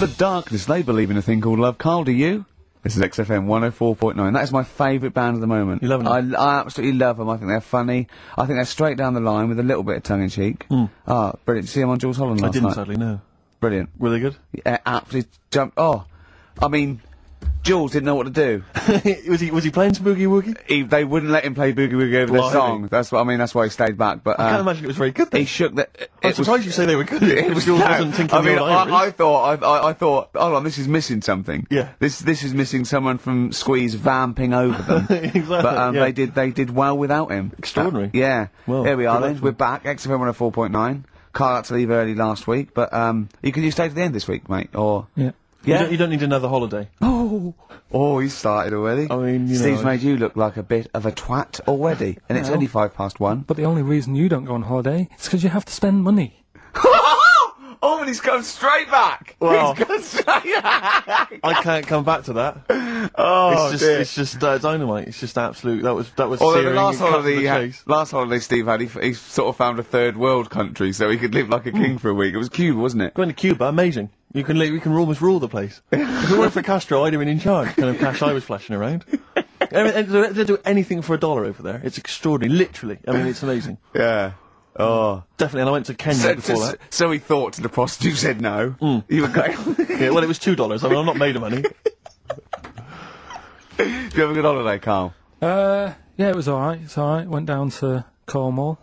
The Darkness, they believe in a thing called love. Karl, do you? This is XFM 104.9. That is my favourite band at the moment. You love them? I absolutely love them. I think they're funny. I think they're straight down the line with a little bit of tongue-in-cheek. Ah, brilliant. Did you see them on Jules Holland last night? I didn't, sadly, no. Brilliant. Were they good? Yeah, absolutely jumped. Oh, I mean, Jules didn't know what to do. was he playing some Boogie Woogie? They wouldn't let him play Boogie Woogie over their song. That's what I mean. That's why he stayed back. But I can't imagine it was very good then. He shook the. I'm surprised you say they were good. It was Jules wasn't thinking I mean, I thought, hold on, this is missing something. Yeah. This is missing someone from Squeeze vamping over them. Exactly. But yeah. they did well without him. Extraordinary. Yeah. Well, here we are good then. We're back. XFM 104.9. Karl had to leave early last week, but you stay to the end this week, mate. Or yeah. Yeah. You don't need another holiday. Oh, he started already. I mean, Steve's made you look like a bit of a twat already, and it's only 1:05. But the only reason you don't go on holiday is because you have to spend money. Oh, and he's come straight back. Well, he's come straight back. I can't come back to that. Oh, it's just dynamite. It's just absolute. That was Although searing. the Chase. last holiday Steve had, he sort of found a third world country so he could live like a king for a week. It was Cuba, wasn't it? Going to Cuba, amazing. We can almost rule the place. If it weren't for Castro, I'd have been in charge. Kind of cash I was flashing around. They do anything for $1 over there. It's extraordinary, literally. I mean, it's amazing. Yeah. Oh. Definitely, and I went to Kenya before that. So he thought to the prostitute said no. You were going. Yeah, well, it was $2. I mean, I'm not made of money. Did you have a good holiday, Karl? Yeah, it was alright. It's alright. Went down to Cornwall.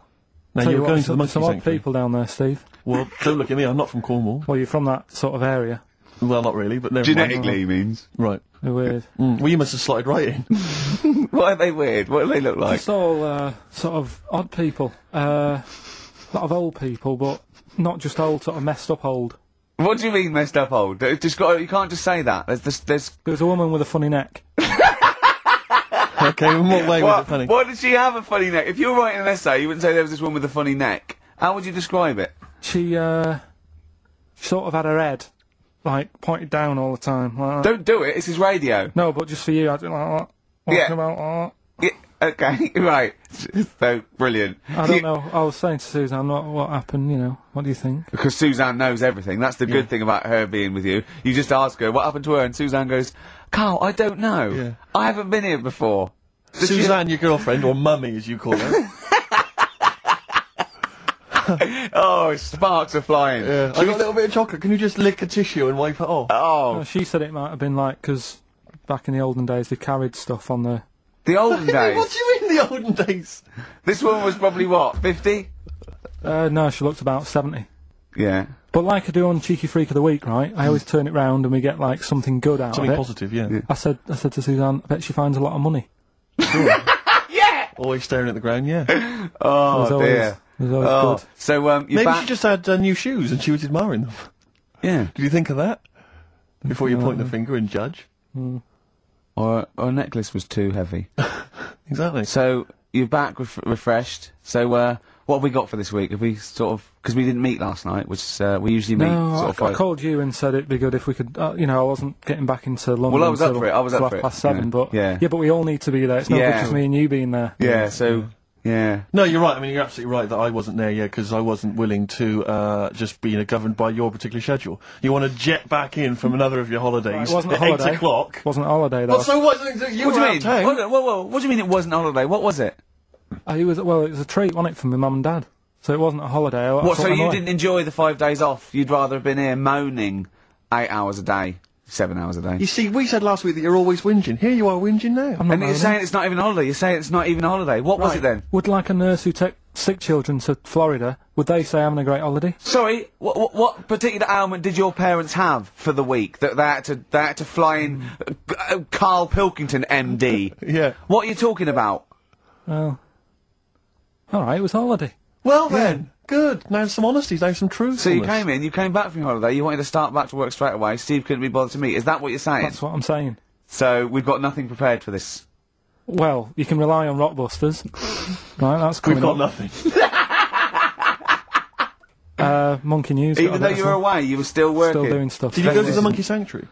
Now, you were going to the monkey some odd sanctuary. people down there, Steve. Well, don't look at me, I'm not from Cornwall. Well, you're from that sort of area. Well, not really, but never Genetically, he mind. means. Right. They're weird. Well, you must have slotted right in. Why are they weird? What do they look like? It's all, sort of odd people. A lot of old people, but not just old, sort of messed up old. What do you mean messed up old? You can't just say that. There's... There's a woman with a funny neck. Okay, in what way was it funny? Why did she have a funny neck? If you were writing an essay, you wouldn't say there was this woman with a funny neck. How would you describe it? She sort of had her head, like, pointed down all the time. Like that. Don't do it, it's his radio. No, but just for you, I do like that. Walking about Yeah, okay, right. So, brilliant. I don't know. I was saying to Suzanne, what happened, you know. What do you think? Because Suzanne knows everything. That's the good thing about her being with you. You just ask her, what happened to her? And Suzanne goes, Karl, I don't know. Yeah. I haven't been here before. Suzanne, your girlfriend, or mummy as you call her. Oh, sparks are flying. Yeah. I got a little bit of chocolate. Can you just lick a tissue and wipe it off? Oh. She said it might have been like, because back in the olden days, they carried stuff on the... The olden days? What do you mean the olden days? This woman was probably, what, 50? No, she looked about 70. Yeah. But like I do on Cheeky Freak of the Week, right, I always turn it round and we get, like, something good out Something of it. positive, yeah. I said to Suzanne, I bet she finds a lot of money. Sure. Yeah! Always staring at the ground, yeah. Oh, dear. It was always good. So, you're Maybe back... she just had new shoes and she was admiring them. Yeah. Did you think of that? Before you point the finger and judge? Or a necklace was too heavy. Exactly. So, you're back refreshed. So, what have we got for this week? Have we sort of... Because we didn't meet last night, which we usually meet sort of I called you and said it'd be good if we could... you know, I wasn't getting back into London Well, I was up until for it. I was up for it. 7:30, but... Yeah. Yeah, but we all need to be there. It's not good just me and you being there. Yeah, so... Yeah. No, you're right. I mean, you're absolutely right that I wasn't there, because I wasn't willing to just be governed by your particular schedule. You want to jet back in from another of your holidays It wasn't a at holiday. 8 o'clock. It wasn't a holiday, though. Well, so what? You What do were you out mean? of town. What do you mean it wasn't a holiday? What was it? It was a treat, wasn't it, for my mum and dad? So it wasn't a holiday. What, so you didn't enjoy the 5 days off? You'd rather have been here moaning 8 hours a day, 7 hours a day? You see, we said last week that you're always whinging. Here you are whinging now. I'm not And you're moaning. saying it's not even a holiday. You're saying it's not even a holiday. What was it then? Would like a nurse who takes sick children to Florida, would they say having a great holiday? Sorry, what particular ailment did your parents have for the week that they had to fly in Karl Pilkington, MD? Yeah. What are you talking about? Well, alright, it was a holiday. Well then, good. Now some honesty, now some truth. So you came back from your holiday, you wanted to start back to work straight away, Steve couldn't be bothered to meet. Is that what you're saying? That's what I'm saying. So we've got nothing prepared for this. Well, you can rely on Rockbusters. Right, that's coming We've got up. nothing. Monkey News. Even though you were away, you were still working. Still doing stuff. Did you go to the monkey sanctuary?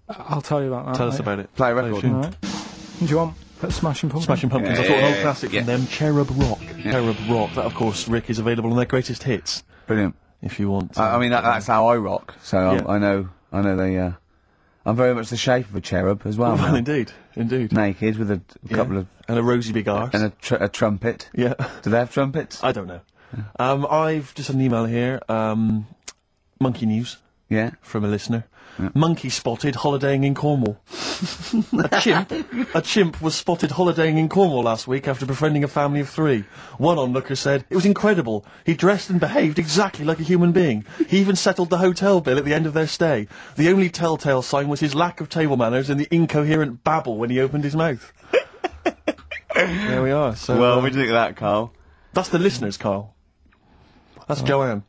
I'll tell you about that. Tell us later. about it. Play a record. Tune. Alright. Do you want Smashing Pumpkins? Smashing Pumpkins. Yeah, I thought an yeah, old classic yeah. from them, Cherub Rock. Cherub Rock. That, of course, Rick, is available on their greatest hits. Brilliant. If you want. I mean, that's how I rock, so Yeah. I know I know they, I'm very much the shape of a cherub as well. Well, now. indeed. Naked with a couple of... And a rosy big arse. And a trumpet. Yeah. Do they have trumpets? I don't know. I've just had an email here, monkey news. Yeah. From a listener. Yeah. Monkey spotted holidaying in Cornwall. A chimp was spotted holidaying in Cornwall last week after befriending a family of 3. One onlooker said, "It was incredible. He dressed and behaved exactly like a human being. He even settled the hotel bill at the end of their stay. The only telltale sign was his lack of table manners and the incoherent babble when he opened his mouth." There we are. So, well, what do you think of that, Carl? That's the listeners, Karl. That's Joanne.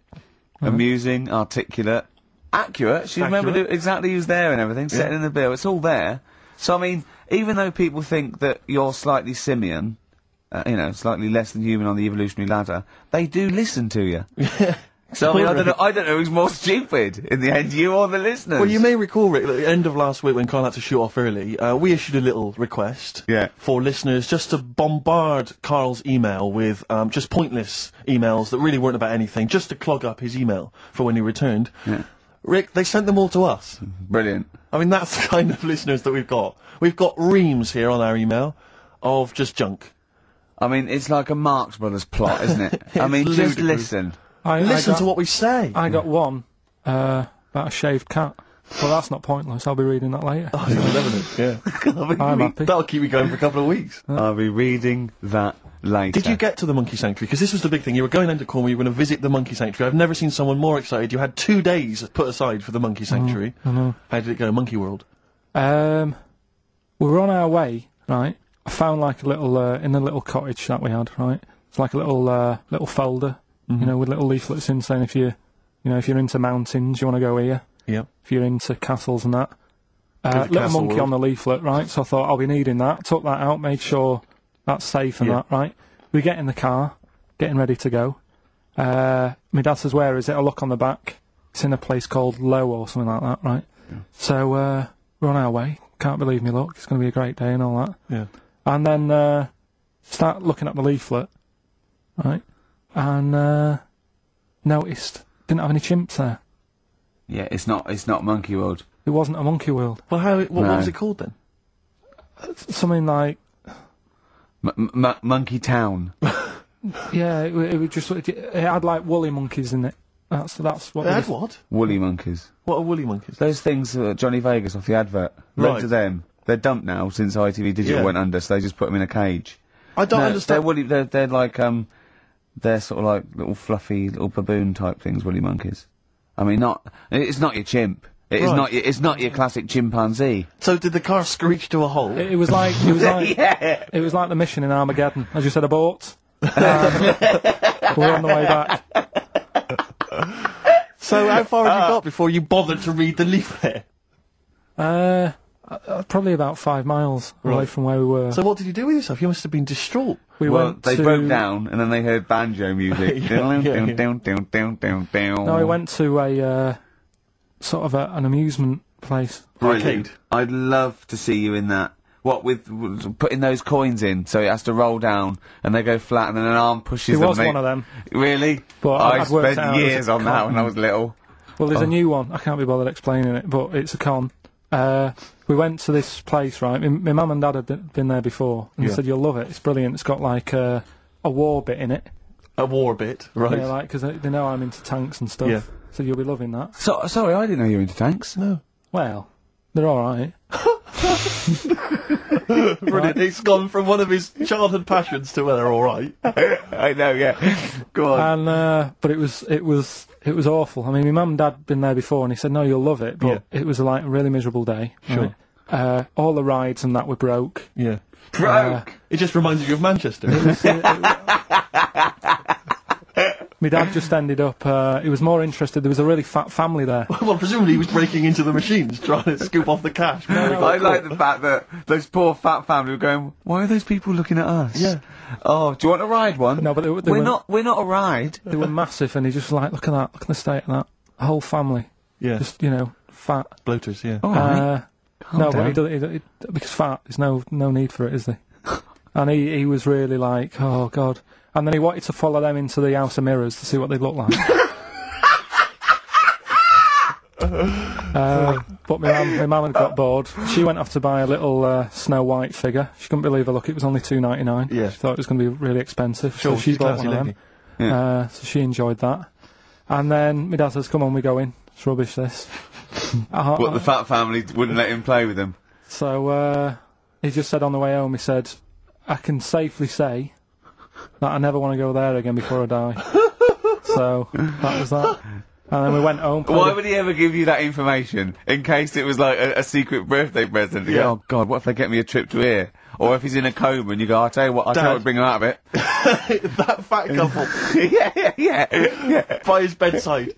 Amusing, articulate, accurate. She remembered exactly who's there and everything, setting in the bill. It's all there. So, I mean, even though people think that you're slightly simian, you know, slightly less than human on the evolutionary ladder, they do listen to you. So, I mean, I don't know who's more stupid in the end, you or the listeners. Well, you may recall, Rick, at the end of last week when Karl had to shoot off early, we issued a little request for listeners just to bombard Karl's email with just pointless emails that really weren't about anything, just to clog up his email for when he returned. Yeah. Rick, they sent them all to us. Brilliant. I mean, that's the kind of listeners that we've got. We've got reams here on our email of just junk. I mean, it's like a Marx Brothers plot, isn't it? I mean, just ludicrous. listen. Listen to what we say. I got one about a shaved cat. Well, that's not pointless. I'll be reading that later. Oh, you're loving it, yeah. I'm happy. That'll keep you going for a couple of weeks. I'll be reading that later. Did you get to the monkey sanctuary? Because this was the big thing. You were going down to Cornwall, you were going to visit the monkey sanctuary. I've never seen someone more excited. You had 2 days put aside for the monkey sanctuary. I know. How did it go, Monkey World? We were on our way, right? I found like a little, in a little cottage that we had, right? It's like a little folder, you know, with little leaflets in saying if you're into mountains, you want to go here. Yeah. If you're into castles and that. Little Castle monkey World. on the leaflet, right? So I thought I'll be needing that. Took that out, made sure that's safe and that, right? We get in the car, getting ready to go. My dad says, "Where is it?" I look on the back. It's in a place called Low or something like that, right? Yeah. So we're on our way. Can't believe me luck. It's going to be a great day and all that. Yeah. And then start looking at the leaflet, right? And noticed didn't have any chimps there. Yeah, it's not Monkey World. It wasn't a monkey world. Well, what was it called then? Something like Monkey Town. yeah, it was just it had like woolly monkeys in it. That's what. It had what? Woolly monkeys. What are woolly monkeys? Those things Johnny Vegas off the advert. Right. Loads of them. They're dumped now since ITV Digital went under, so they just put them in a cage. I don't understand. They're woolly. They're like they're sort of like little fluffy little baboon type things. Woolly monkeys. I mean, it's not your chimp. It's not your classic chimpanzee. So did the car screech to a halt? It was like Yeah. it was like the mission in Armageddon. As you said, abort. We're on the way back. So how far had you got before you bothered to read the leaflet? Probably about 5 miles away from where we were. So what did you do with yourself? You must have been distraught. They They broke down and then they heard banjo music. No, we went to a sort of an amusement place. Arcade. I'd love to see you in that. What with putting those coins in, so it has to roll down and they go flat, and then an arm pushes It them. was one of them. Really? But I I'd worked spent out it was years a on that con. when I was little. Well, there's a new one. I can't be bothered explaining it, but it's a con. We went to this place, right? My mum and dad had been there before, and they said, "You'll love it. It's brilliant. It's got like a war bit in it." A war bit, right? Yeah, like because they know I'm into tanks and stuff. Yeah. So you'll be loving that. So sorry, I didn't know you were into tanks. No. Well, they're all right. Brilliant. He's gone from one of his childhood passions to they're all right. I know, yeah. Go on. And but it was awful. I mean, my mum and dad had been there before, and he said, "No, you'll love it." But it was like a really miserable day. Sure. Right? All the rides and that were broke. Yeah. Broke. It just reminds you of Manchester. My dad just ended up. He was more interested. There was a really fat family there. Well, presumably he was breaking into the machines, trying to scoop off the cash. I like the fact that those poor fat family were going, "Why are those people looking at us?" Yeah. Oh, do you want to ride one? No, but we're not a ride. They were massive, and he just like, look at that, look at the state of that. A whole family. Yeah. Just fat. Bloaters, yeah. All right. No, down. but he does because fat. There's no need for it, is there? And he was really like, oh god. And then he wanted to follow them into the House of Mirrors to see what they look like. But my mum had got bored. She went off to buy a little Snow White figure. She couldn't believe her luck. It was only $2.99. Yeah. She thought it was going to be really expensive. Sure, so she she's bought classy one of lady. them. So she enjoyed that. And then my dad says, "Come on, we go in. It's rubbish, this." What, the fat family wouldn't let him play with them? So he just said on the way home, he said, "I can safely say that I never want to go there again before I die." So that was that. And then we went home. Why would he ever give you that information? In case it was like a secret birthday present. You go, oh God, what if they get me a trip to here? Or if he's in a coma and you go, I'll tell you what, bring him out of it. That fat couple. yeah. By his bedside.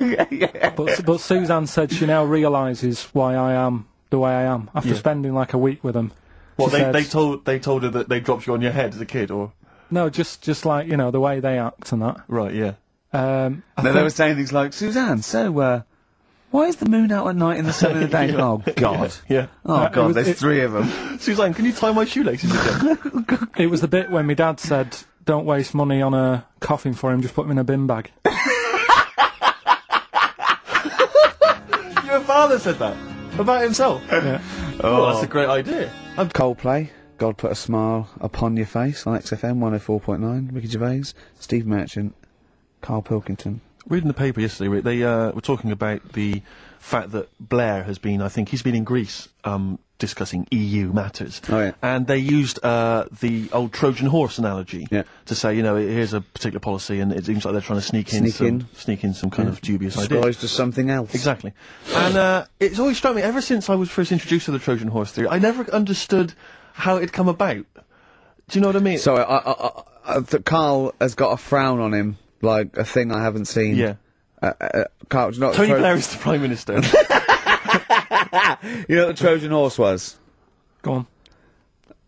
But Suzanne said she now realises why I am the way I am after spending like a week with them. Well, they told her that they dropped you on your head as a kid, or no, just like the way they act and that. right, yeah. They were saying things like, Suzanne, so why is the moon out at night and the sun in the day? Oh God. Yeah. Oh God, there's 3 of them. Suzanne, can you tie my shoelaces again? It was the bit when my dad said, "Don't waste money on a coffin for him, just put him in a bin bag." Your father said that about himself. Yeah. Oh, that's a great idea. Coldplay, God Put a Smile Upon Your Face on XFM 104.9. Ricky Gervais, Steve Merchant, Karl Pilkington. Reading the paper yesterday, they were talking about the fact that Blair has been, I think he's been in Greece, discussing EU matters. Oh, yeah. And they used the old Trojan horse analogy to say, here's a particular policy, and it seems like they're trying to sneak in some kind of dubious idea. Disguised as something else. Exactly. And it's always struck me, ever since I was first introduced to the Trojan horse theory, I never understood how it had come about. Do you know what I mean? So, Karl has got a frown on him. Like a thing I haven't seen. Yeah. Karl, do you know what Tony Blair is the Prime Minister. You know what the Trojan horse was? Go on.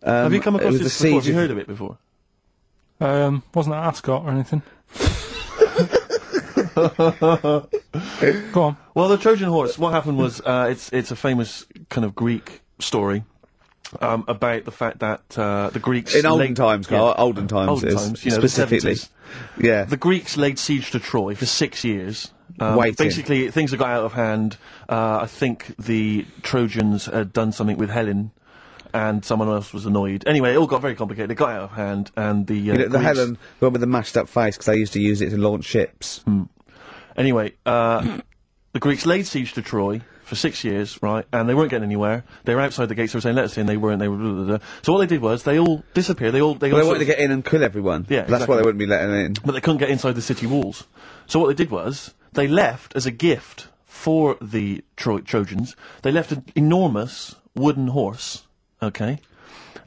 Have you come across it was this the before? siege Have you of- heard of it before? Wasn't that Ascot or anything? Go on. Well, the Trojan horse, what happened was, it's a famous kind of Greek story, about the fact that, the Greeks... In olden times, Karl. Olden times. Olden times, the specifically. 70s. Yeah. The Greeks laid siege to Troy for 6 years. Waiting. Basically, things had got out of hand. I think the Trojans had done something with Helen, and someone else was annoyed. Anyway, it all got very complicated. It got out of hand, and the the Greeks- Helen, the one with the mashed up face, because they used to use it to launch ships. Anyway, the Greeks laid siege to Troy for 6 years, right? And they weren't getting anywhere. They were outside the gates. They were saying, "Let us in." They weren't. They were. Blah, blah, blah. So what they did was they all disappeared. They all They sort wanted to of- get in and kill everyone. Yeah, But that's exactly. why they wouldn't be letting in. but they couldn't get inside the city walls. So what they did was they left as a gift for the Trojans. They left an enormous wooden horse, okay,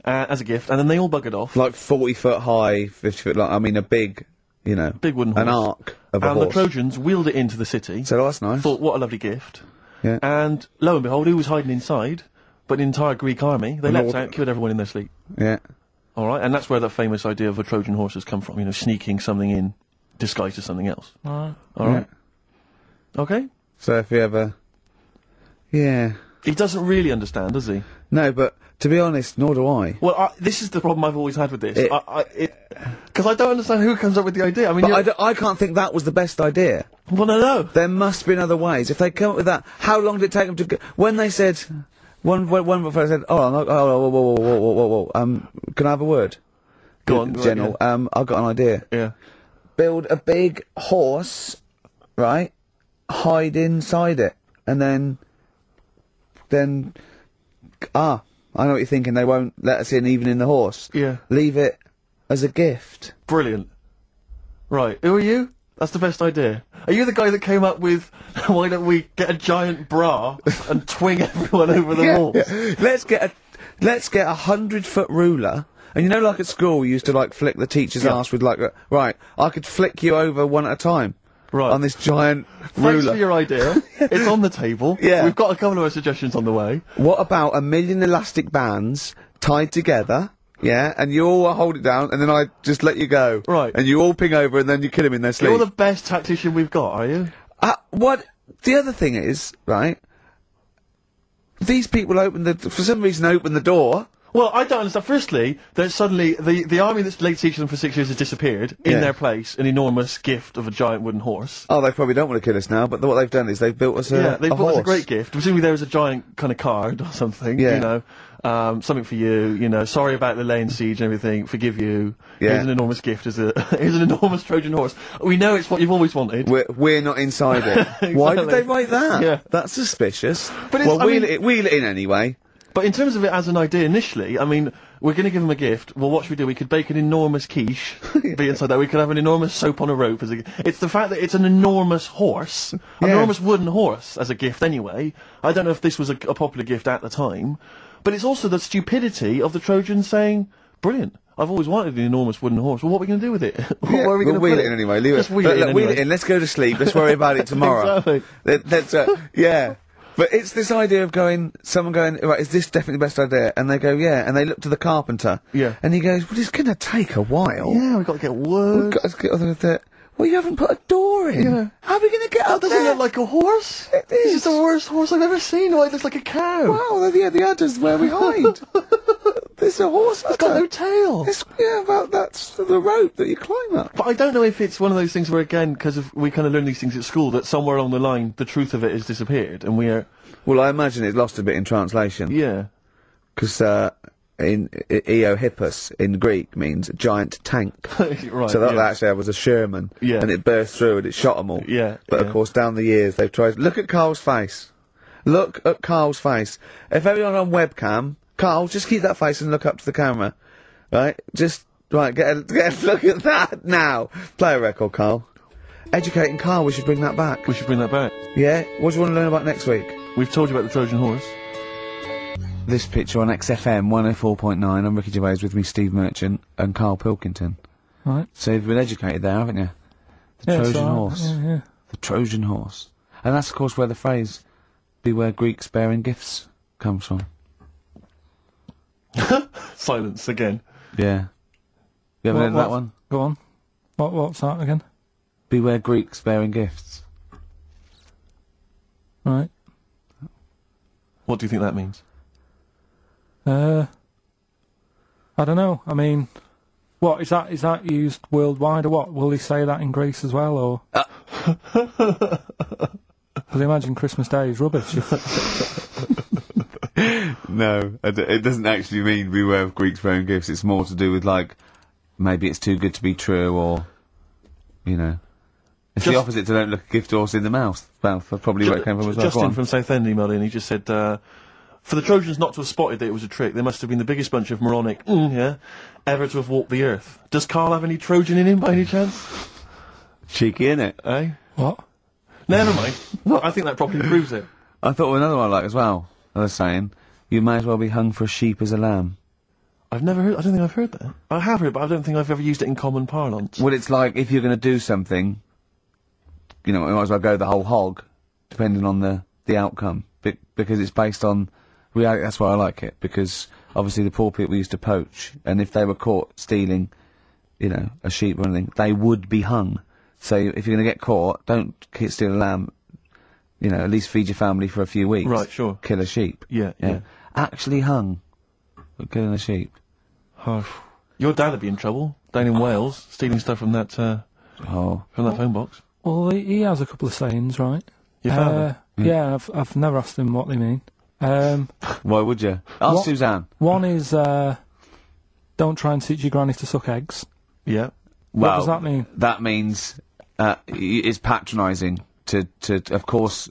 as a gift, and then they all buggered off. Like 40 foot high, 50 foot long. I mean, a big, Big wooden an horse. arc of a And the horse. Trojans wheeled it into the city. So that's nice. Thought, what a lovely gift. Yeah. And lo and behold, who was hiding inside? But the entire Greek army. They leapt Lord. out, killed everyone in their sleep. Yeah. All right, and that's where that famous idea of a Trojan horse has come from. Sneaking something in, disguised as something else. Alright. All right. Okay. So if you ever... Yeah. He doesn't really understand, does he? No, but to be honest, nor do I. Well, this is the problem I've always had with this. Because I don't understand who comes up with the idea. I mean, But I can't think that was the best idea. well, no. There must be other ways. If they come up with that, how long did it take them to go? When they said... One fellow said, whoa, can I have a word? Go on, General. I've got an idea. Yeah. Build a big horse, right? Hide inside it. And then... I know what you're thinking. They won't let us in even in the horse. Yeah. Leave it as a gift. Brilliant. Right, who are you? That's the best idea. Are you the guy that came up with, why don't we get a giant bra and twing everyone over the walls? Yeah. Let's get a 100-foot ruler. And like at school, we used to like flick the teacher's ass with like, right, I could flick you over one at a time. Right. On this giant Thanks ruler. for your idea. It's on the table. Yeah. We've got a couple of other suggestions on the way. What about 1 million elastic bands tied together? Yeah, and you all hold it down, and then I just let you go. Right. And you all ping over, and then you kill him in their sleep. You're the best tactician we've got, are you? What? The other thing is, right? These people for some reason open the door, Well, I don't understand. Firstly, there's suddenly the army that's laid siege to them for 6 years has disappeared. Yeah. In their place, an enormous gift of a giant wooden horse. Oh, they probably don't want to kill us now, but what they've done is they've built us They a bought us horse. a great gift. Presumably there was a giant kind of card or something. Yeah. You know, something for you. You know, sorry about the laying siege and everything. Forgive you. Yeah. Here's an enormous gift. Here's an enormous Trojan horse. We know it's what you've always wanted. We're not inside it. Why did they write that? Yeah. That's suspicious. But it's- well, I mean- wheel it in anyway. But in terms of it as an idea initially, I mean, we're going to give them a gift. Well, what should we do? We could bake an enormous quiche, be inside that. We could have an enormous soap on a rope as a It's the fact that it's an enormous horse, an Yeah. enormous wooden horse as a gift anyway. I don't know if this was a popular gift at the time, but it's also the stupidity of the Trojans saying, brilliant. I've always wanted an enormous wooden horse. Well, what are we going to do with it? Yeah, Where are we we'll going to wheel put it in anyway. Leave Just it. wheel But it look, in wheel anyway. it in. Let's go to sleep. Let's worry about it tomorrow. Exactly. Let's yeah. But it's this idea of someone going, right, is this definitely the best idea? And they go, yeah, and they look to the carpenter. Yeah. And he goes, well, it's going to take a while. Yeah, we've got to get wood. We've got to get on with it. Well, you haven't put a door in. Yeah. How are we going to get up Doesn't there? it look like a horse? It This is. is the worst horse I've ever seen. Oh, it looks like a cow. Wow, yeah, the udder's where we hide. There's a horse It's got no udder. tail. Yeah, well, that's the rope that you climb up. But I don't know if it's one of those things where, again, because we kind of learn these things at school, that somewhere along the line, the truth of it has disappeared, and we are... Well, I imagine it lost a bit in translation. Yeah. Because in Eohippus in Greek means giant tank. Right, So that yeah. actually was a Sherman. Yeah. And it burst through and it shot them all. Yeah, But yeah. of course, down the years, they've tried. Look at Karl's face. Look at Karl's face. If everyone on webcam, Karl, just keep that face and look up to the camera. Right? Just, right, get a look at that now. Play a record, Karl. Educating Karl, we should bring that back. We should bring that back. Yeah? What do you want to learn about next week? We've told you about the Trojan horse. This picture on XFM 104.9. I'm Ricky Gervais, with me Steve Merchant and Karl Pilkington. Right. So you've been educated there, haven't you? The Yeah, it's Trojan all right. horse. Yeah. The Trojan horse. And that's of course where the phrase, beware Greeks bearing gifts, comes from. Silence again. Yeah. You ever heard of that one? Go on. What's that again? Beware Greeks bearing gifts. Right. What do you think that means? I don't know. I mean, what is that used worldwide or what? Will they say that in Greece as well, or? Because imagine Christmas Day is rubbish. No, it doesn't actually mean beware of Greeks bearing gifts. It's more to do with, like, maybe it's too good to be true, or, you know. It's the opposite to don't look a gift horse in the mouth. Well, that's probably where it came from as well. Go Justin on. from Southend emailed in, he just said, for the Trojans not to have spotted that it was a trick, they must have been the biggest bunch of moronic, ever to have walked the earth. Does Karl have any Trojan in him by any chance? Cheeky, innit? Eh? What? Never mind. I think that probably proves it. I thought of another one I like as well. I was saying, you may as well be hung for a sheep as a lamb. I don't think I've heard that. I have heard, but I don't think I've ever used it in common parlance. Well, it's like, if you're going to do something, you know, you might as well go the whole hog, depending on the outcome, because it's based on reality. That's why I like it, because obviously the poor people used to poach, and if they were caught stealing, you know, a sheep or anything, they would be hung. So if you're going to get caught, don't steal a lamb, you know, at least feed your family for a few weeks. Right, sure. Kill a sheep. Yeah. Actually hung for killing a sheep. Harsh. Your dad would be in trouble, down in Wales, stealing stuff from that phone box. Well, he has a couple of sayings, right? Your father? Yeah, I've never asked him what they mean. Why would you? Ask What- Suzanne. One is, don't try and teach your granny to suck eggs. Yeah. What does that mean? That means it's patronising. Of course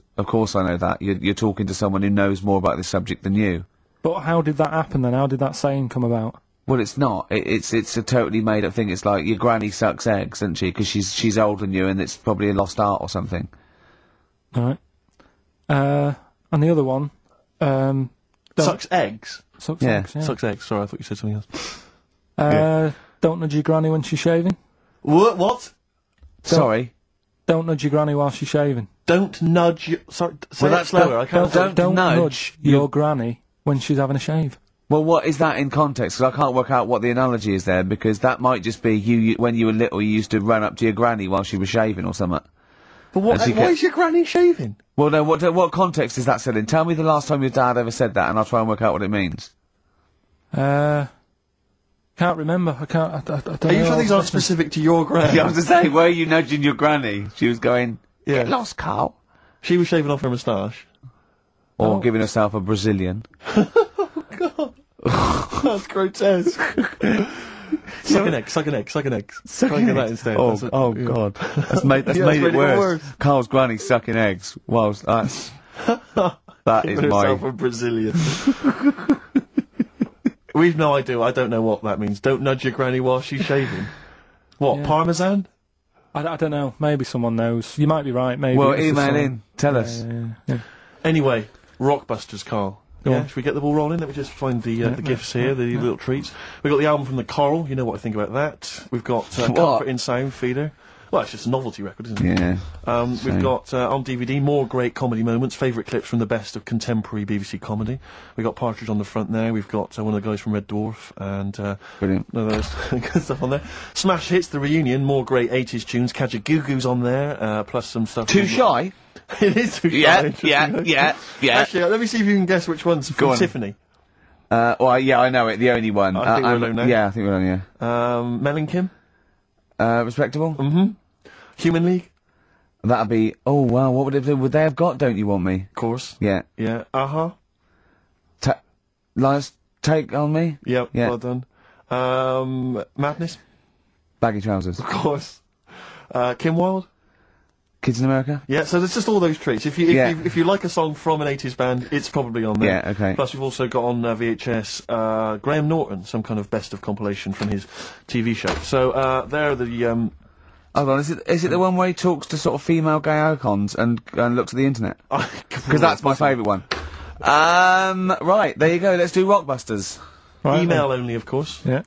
I know that. You're talking to someone who knows more about this subject than you. But how did that happen then? How did that saying come about? Well, it's not. It's a totally made up thing. It's like your granny sucks eggs, doesn't she? Because she's older than you, and it's probably a lost art or something. Right. And the other one, Sucks eggs? sucks Yeah. eggs, yeah. Sucks eggs. Sorry, I thought you said something else. Don't nudge your granny when she's shaving. What? Sorry. Don't nudge your granny while she's shaving. Don't nudge your... Sorry, say Well, that that's slower. I can't... Don't nudge your granny when she's having a shave. Well, what is that in context? Because I can't work out what the analogy is there, because that might just be you when you were little, you used to run up to your granny while she was shaving or something. But what, As you why get- is your granny shaving? Well, no, what context is that said in? Tell me the last time your dad ever said that, and I'll try and work out what it means. Can't remember. I can't. I don't Are you know. sure these aren't specific to your gran? Yeah, I was to say, were you nudging your granny? She was going, Yeah. get lost, Karl. She was shaving off her moustache. Or giving herself a Brazilian. That's grotesque. Suck an egg, suck an egg, suck an egg. Try and get that instead. Oh, That's it. oh Yeah. God. That's made it worse. Karl's granny sucking eggs. Whilst that's... That is Giving my... herself a Brazilian. We've no idea. I don't know what that means. Don't nudge your granny while she's shaving. What, Yeah. Parmesan? I don't know. Maybe someone knows. You might be right. Maybe. Well, it's just email someone- in. Tell us. Yeah. Anyway, Rockbusters, Karl. Go Yeah, on. should we get the ball rolling? Let me just find the gifts here, the little treats. We've got the album from the Karl, you know what I think about that. We've got Comfort in Sound Feeder. Well, it's just a novelty record, isn't it? Yeah. We've got on DVD more great comedy moments, favourite clips from the best of contemporary BBC comedy. We've got Partridge on the front there. We've got one of the guys from Red Dwarf and Brilliant. no, there's good stuff on there. Smash Hits, the reunion, more great 80s tunes. Kajagoogoo's on there, plus some stuff. Too from- shy? It is too shy. Yeah, interestingly. yeah. Actually, let me see if you can guess which one's Go from on. Tiffany. Well, yeah, I know it. The only one. I think we're alone now. Yeah, I think we're alone, yeah. Mel and Kim, Respectable? Human League, That'd be... Oh, wow, what would they have got, Don't You Want Me? of course. Yeah. Yeah. Aha. Lies Take On Me? Yep. Yeah. Well done. Madness, Baggy Trousers. of course. Kim Wilde. Kids in America? Yeah, so there's just all those treats. If you like a song from an 80s band, it's probably on there. Yeah, okay. Plus we've also got on VHS Graham Norton, some kind of best of compilation from his TV show. So there are the Hold on, is it the one where he talks to sort of female gay icons and looks at the internet? Because that's my favourite one. Right, there you go, let's do Rockbusters. Right, email only, of course. Yeah.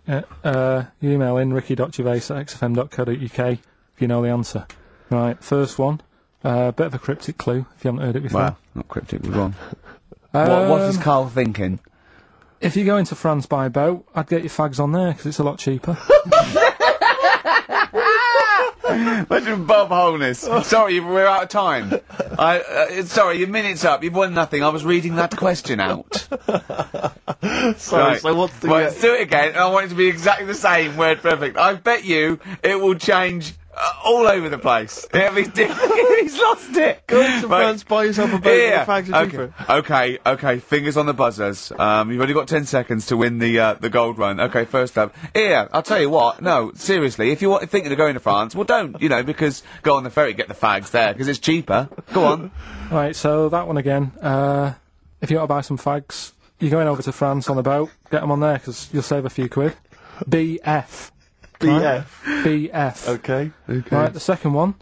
You email in ricky.gervais@xfm.co.uk if you know the answer. Right, first one. Bit of a cryptic clue if you haven't heard it before. Well, not cryptic, we're wrong. What is Karl thinking? If you go into France by boat, I'd get your fags on there because it's a lot cheaper. Imagine Bob Holness. Sorry, we're out of time. Sorry, your minute's up. You've won nothing. I was reading that question out. Sorry, Right. so what's the... Right, let's do it again. And I want it to be exactly the same, word perfect. I bet you it will change all over the place. It'll be different. He's lost it. Go to France, buy yourself a boat Yeah. with the fags are cheaper. Okay. Fingers on the buzzers. You've only got 10 seconds to win the gold run. Okay, first up. Here, I'll tell you what. No, seriously, if you're thinking of going to France, well, don't. Because go on the ferry, get the fags there because it's cheaper. Go on. Right, so that one again. If you want to buy some fags, you're going over to France on a boat. Get them on there because you'll save a few quid. BF. BF. BF. Okay. Right, the second one.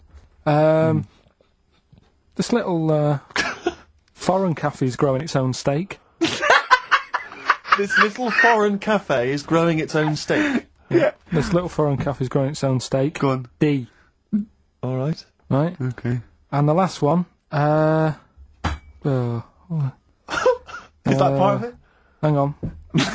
This little foreign cafe's growing its own steak. This little foreign cafe is growing its own steak. Yeah. This little foreign cafe's growing its own steak. Go on. D. All right. Right? Okay. And the last one. Is that part of it? Hang on. He's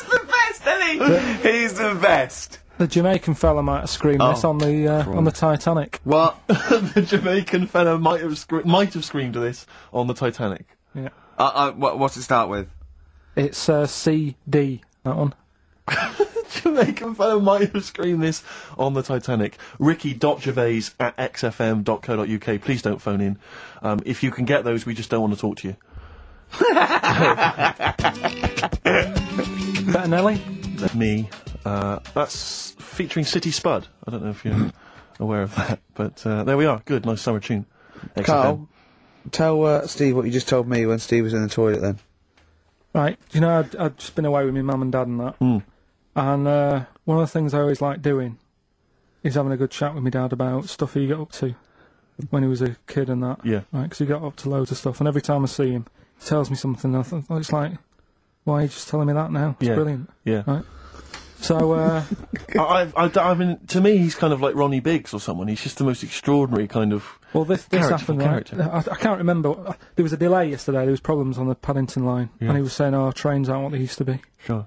the best, isn't he? He's the best. The Jamaican fella might have screamed this on the Titanic. What? The Jamaican fella might have screamed this on the Titanic. Yeah. What's it start with? It's CD, that one. Jamaican fellow might have screamed this on the Titanic. Ricky.gervais@xfm.co.uk. Please don't phone in. If you can get those, we just don't want to talk to you. Bettinelli? That's me. That's featuring City Spud. I don't know if you're aware of that, but there we are. Good, nice summer tune. XFM. Karl, tell Steve what you just told me when Steve was in the toilet then. Right, I'd just been away with my mum and dad and that. And one of the things I always like doing is having a good chat with my dad about stuff he got up to when he was a kid and that. Yeah. Right, because he got up to loads of stuff. And every time I see him, he tells me something. And I think, it's like, why are you just telling me that now? It's brilliant. Yeah. Right. So, I mean, to me, he's kind of like Ronnie Biggs or someone. He's just the most extraordinary kind of... well, this happened, right? I can't remember. There was a delay yesterday. There was problems on the Paddington line. Yeah. And he was saying, trains aren't what they used to be. Sure.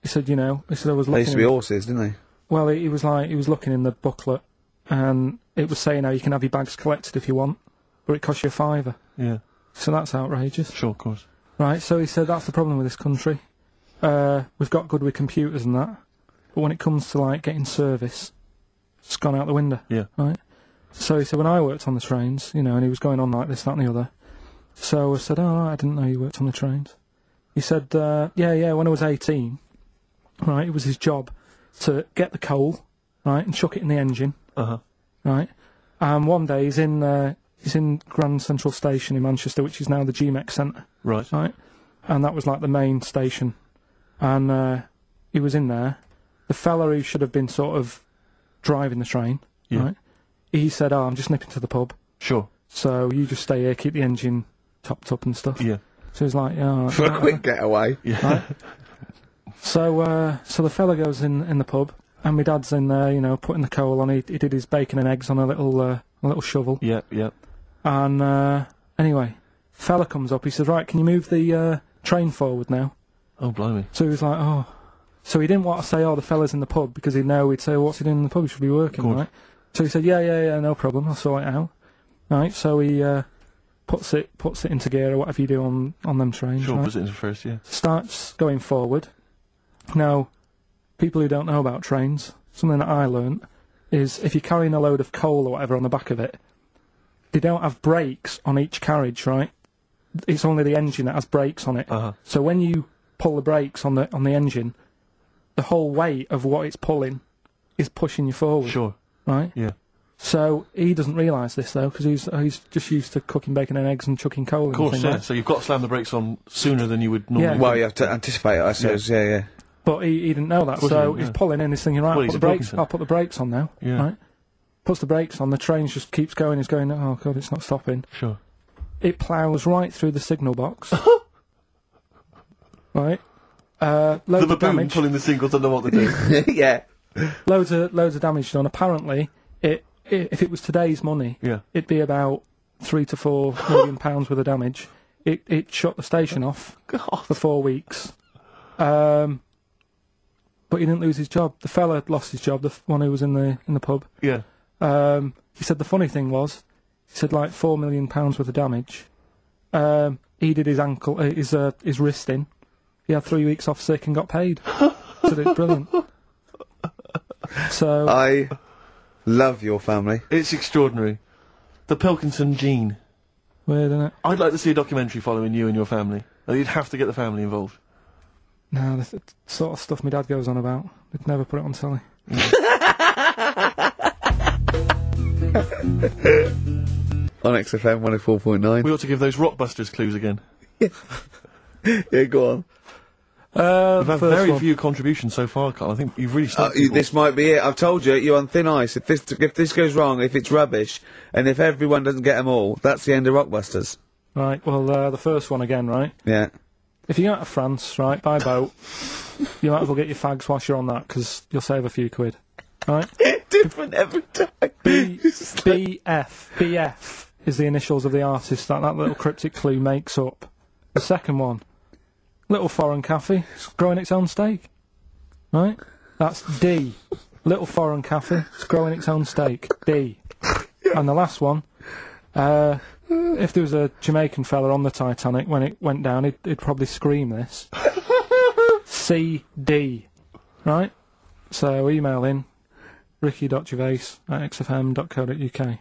He said, I was looking... They used to be horses, didn't they? Well, he was looking in the booklet, and it was saying how you can have your bags collected if you want, but it costs you £5. Yeah. So that's outrageous. Sure, of course. Right, so he said, that's the problem with this country. We've got good with computers and that, but when it comes to, like, getting service, it's gone out the window. Yeah. Right? So he said, when I worked on the trains, you know, and he was going on like this, that and the other. So I said, oh, I didn't know you worked on the trains. He said, yeah, when I was 18, right, it was his job to get the coal, right, and chuck it in the engine. Uh-huh. Right? And one day he's in Grand Central Station in Manchester, which is now the GMEX Centre. Right. Right? And that was like the main station. And he was in there. The fella who should have been sort of driving the train, right? He said, oh, I'm just nipping to the pub. Sure. So you just stay here, keep the engine topped up and stuff. Yeah. So he's like, yeah. For a quick getaway. Yeah. Right? So the fella goes in the pub, and my dad's in there, you know, putting the coal on. He did his bacon and eggs on a little shovel. Yeah, yeah. And anyway, fella comes up. He says, right, can you move the train forward now? Oh, blimey. So he was like, oh. So he didn't want to say, oh, the fella's in the pub, because he'd know, he'd say, what's he doing in the pub? He should be working, Good. right? So he said, yeah, no problem, I'll sort it out. Right, so he puts it into gear, or whatever you do on them trains. Sure, right? puts it into first, yeah. Starts going forward. Now, people who don't know about trains, something that I learnt is if you're carrying a load of coal or whatever on the back of it, they don't have brakes on each carriage, right? It's only the engine that has brakes on it. Uh-huh. So when you pull the brakes on the engine, the whole weight of what it's pulling is pushing you forward. Sure. Right? Yeah. So he doesn't realise this though, because he's just used to cooking bacon and eggs and chucking coal in. Of course, thing, yeah. right? So you've got to slam the brakes on sooner than you would normally. Yeah. Well, you have to anticipate it, I suppose. Yeah. But he didn't know that, course he so didn't, he's yeah. pulling in, he's thinking, right, Well, he's a Pilkington. I'll put the brakes on now. Yeah. Right? Puts the brakes on, the train just keeps going, he's going, oh god, it's not stopping. Sure. It ploughs right through the signal box. Right? Loads The of baboon damage. pulling the signals don't know what to do. Yeah. Loads of damage done. Apparently, if it was today's money, Yeah. it'd be about £3 to £4 million worth of damage. It shut the station off God. for 4 weeks. But he didn't lose his job. The fella had lost his job, the one who was in the pub. Yeah. He said the funny thing was, he said like £4 million worth of damage. He did his ankle, his wrist in. He had 3 weeks off sick and got paid. So it's brilliant. So I love your family. It's extraordinary. The Pilkington gene. weird, isn't it? I'd like to see a documentary following you and your family. You'd have to get the family involved. No, the sort of stuff my dad goes on about. They'd never put it on telly. On XFM 104.9. We ought to give those Rockbusters clues again. Yeah, go on. We've had First very one. few contributions so far, Carl. I think you've really stuck people. This might be it. I've told you, you're on thin ice. If this goes wrong, if it's rubbish, and if everyone doesn't get them all, that's the end of Rockbusters. Right, well, the first one again, right? Yeah. If you go out to France, right, by boat, you might as well get your fags whilst you're on that, because you'll save a few quid. Right? Different every time. BF is the initials of the artist that little cryptic clue makes up. The second one, little foreign cafe, it's growing its own steak. Right? That's D. Little foreign cafe, it's growing its own steak. D. And the last one, if there was a Jamaican fella on the Titanic when it went down, he'd probably scream this. CD. Right? So email in ricky.gervais@xfm.co.uk.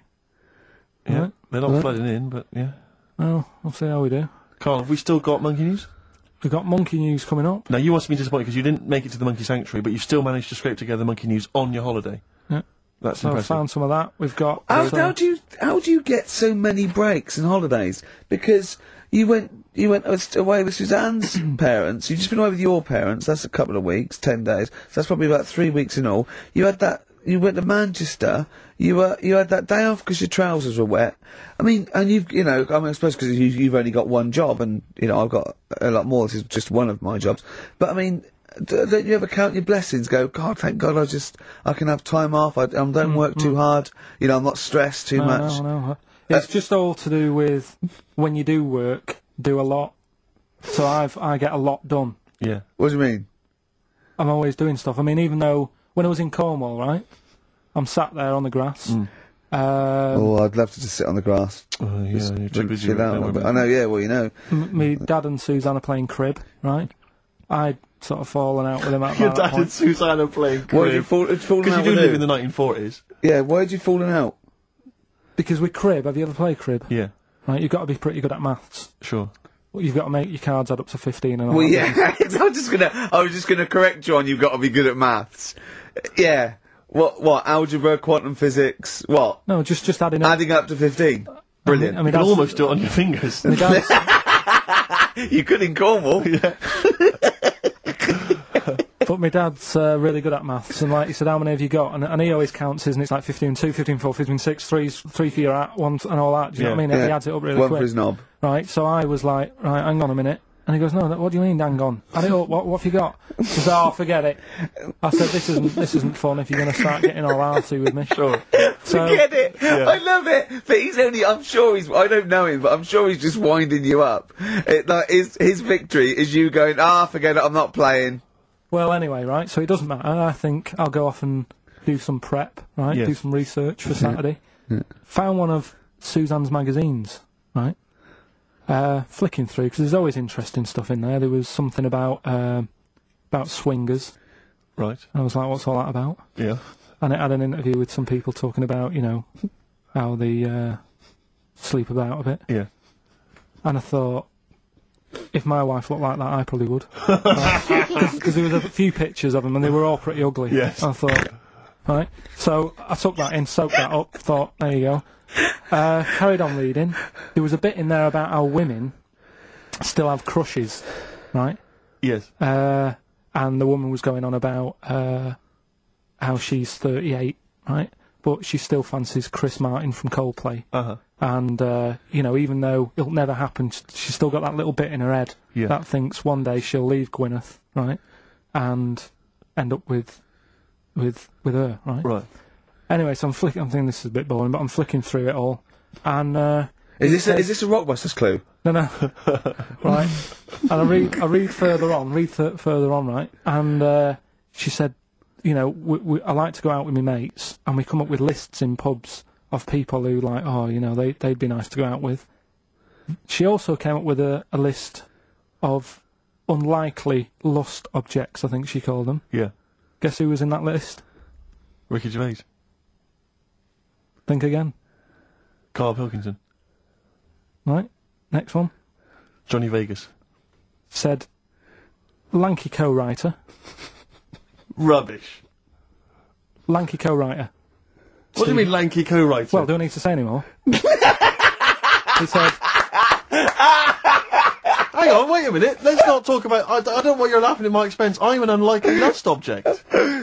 Yeah, Right? they're not flooding in, but yeah. Well, we'll see how we do. Carl, have we still got monkey news? We've got monkey news coming up. Now, you must be disappointed because you didn't make it to the monkey sanctuary, but you still managed to scrape together monkey news on your holiday. Yeah. That's So I've impressive. found some of that. We've got... How do you get so many breaks and holidays? Because you went away with Suzanne's parents. You've just been away with your parents. That's a couple of weeks, 10 days. So that's probably about 3 weeks in all. You had that. You went to Manchester. You had that day off because your trousers were wet. I mean, and I suppose because you've only got one job, and I've got a lot more. This is just one of my jobs. But I mean, don't you ever count your blessings? Go, God, thank God, I can have time off. I don't work too hard. I'm not stressed too much. No. It's just all to do with when you do work, do a lot. So I get a lot done. Yeah. What do you mean? I'm always doing stuff. I mean, even though when I was in Cornwall, right, I'm sat there on the grass, Oh, I'd love to just sit on the grass. Yeah, you're too busy. Chill out a little bit. I know, yeah, well, you know. Me dad and Suzanne are playing crib, right? I'd sort of fallen out with him at Your that dad point. and Susanna playing Why did you crib. fallen Because out you do with live who? in the 1940s. Yeah, why had you fallen out? Because with crib, have you ever played crib? Yeah, Right, you've got to be pretty good at maths. sure. Well, you've got to make your cards add up to 15 and all Well, that. yeah, I was just gonna correct you on you've got to be good at maths. Yeah. What, algebra, quantum physics, what? No, just adding up. Adding up to 15. Brilliant. I mean, You can almost do it on your fingers. my dad's, You could in Cornwall. Yeah. but my dad's really good at maths, and like he said, how many have you got? And he always counts his, and it's like 15 2, 15 4, 15 6, 3 for your at, 1 and all that. Do you know what I mean? Yeah. He adds it up really One quick. for his knob. Right, so I was like, right, hang on a minute. And he goes, no, what do you mean, hang on? I don't know, what have you got? He says, oh, forget it. I said, this isn't fun if you're going to start getting all arty with me. Sure. So, Get it? I love it. But I'm sure I don't know him, but I'm sure he's just winding you up. His victory is you going, forget it, I'm not playing. well, anyway, right, so it doesn't matter. I think I'll go off and do some prep, right? Yes. Do some research for Saturday. Found one of Suzanne's magazines, right? Flicking through, because there's always interesting stuff in there. There was something about swingers. Right. I was like, what's all that about? Yeah. And it had an interview with some people talking about, you know, how they sleep about a bit. Yeah. And I thought, if my wife looked like that, I probably would. Because there was a few pictures of them, and they were all pretty ugly. Yes. I thought, right. So I took that in, soaked that up, thought, there you go. Carried on reading. There was a bit in there about how women still have crushes, right? Yes. And the woman was going on about how she's 38, right? But she still fancies Chris Martin from Coldplay. Uh-huh. And, you know, even though it'll never happen, she's still got that little bit in her head Yeah. that thinks one day she'll leave Gwyneth, right? And end up with her, right? Right. Anyway, so I'm thinking this is a bit boring, but I'm flicking through it all. And, Is this a Rockbusters clue? no, right. And I read further on, right? And she said, you know, I like to go out with my mates, and we come up with lists in pubs of people who like, oh, you know, they'd be nice to go out with. She also came up with a list of unlikely lust objects, I think she called them. Yeah. Guess who was in that list? Ricky Gervais. Think again. Karl Pilkington. Right. Next one. Johnny Vegas. Said lanky co-writer. Rubbish. Lanky co-writer. What do you mean lanky co-writer? Well, do I need to say any more? He said, hang on, wait a minute. Let's not talk about... I don't know why you're laughing at my expense. I'm an unlikely lust object.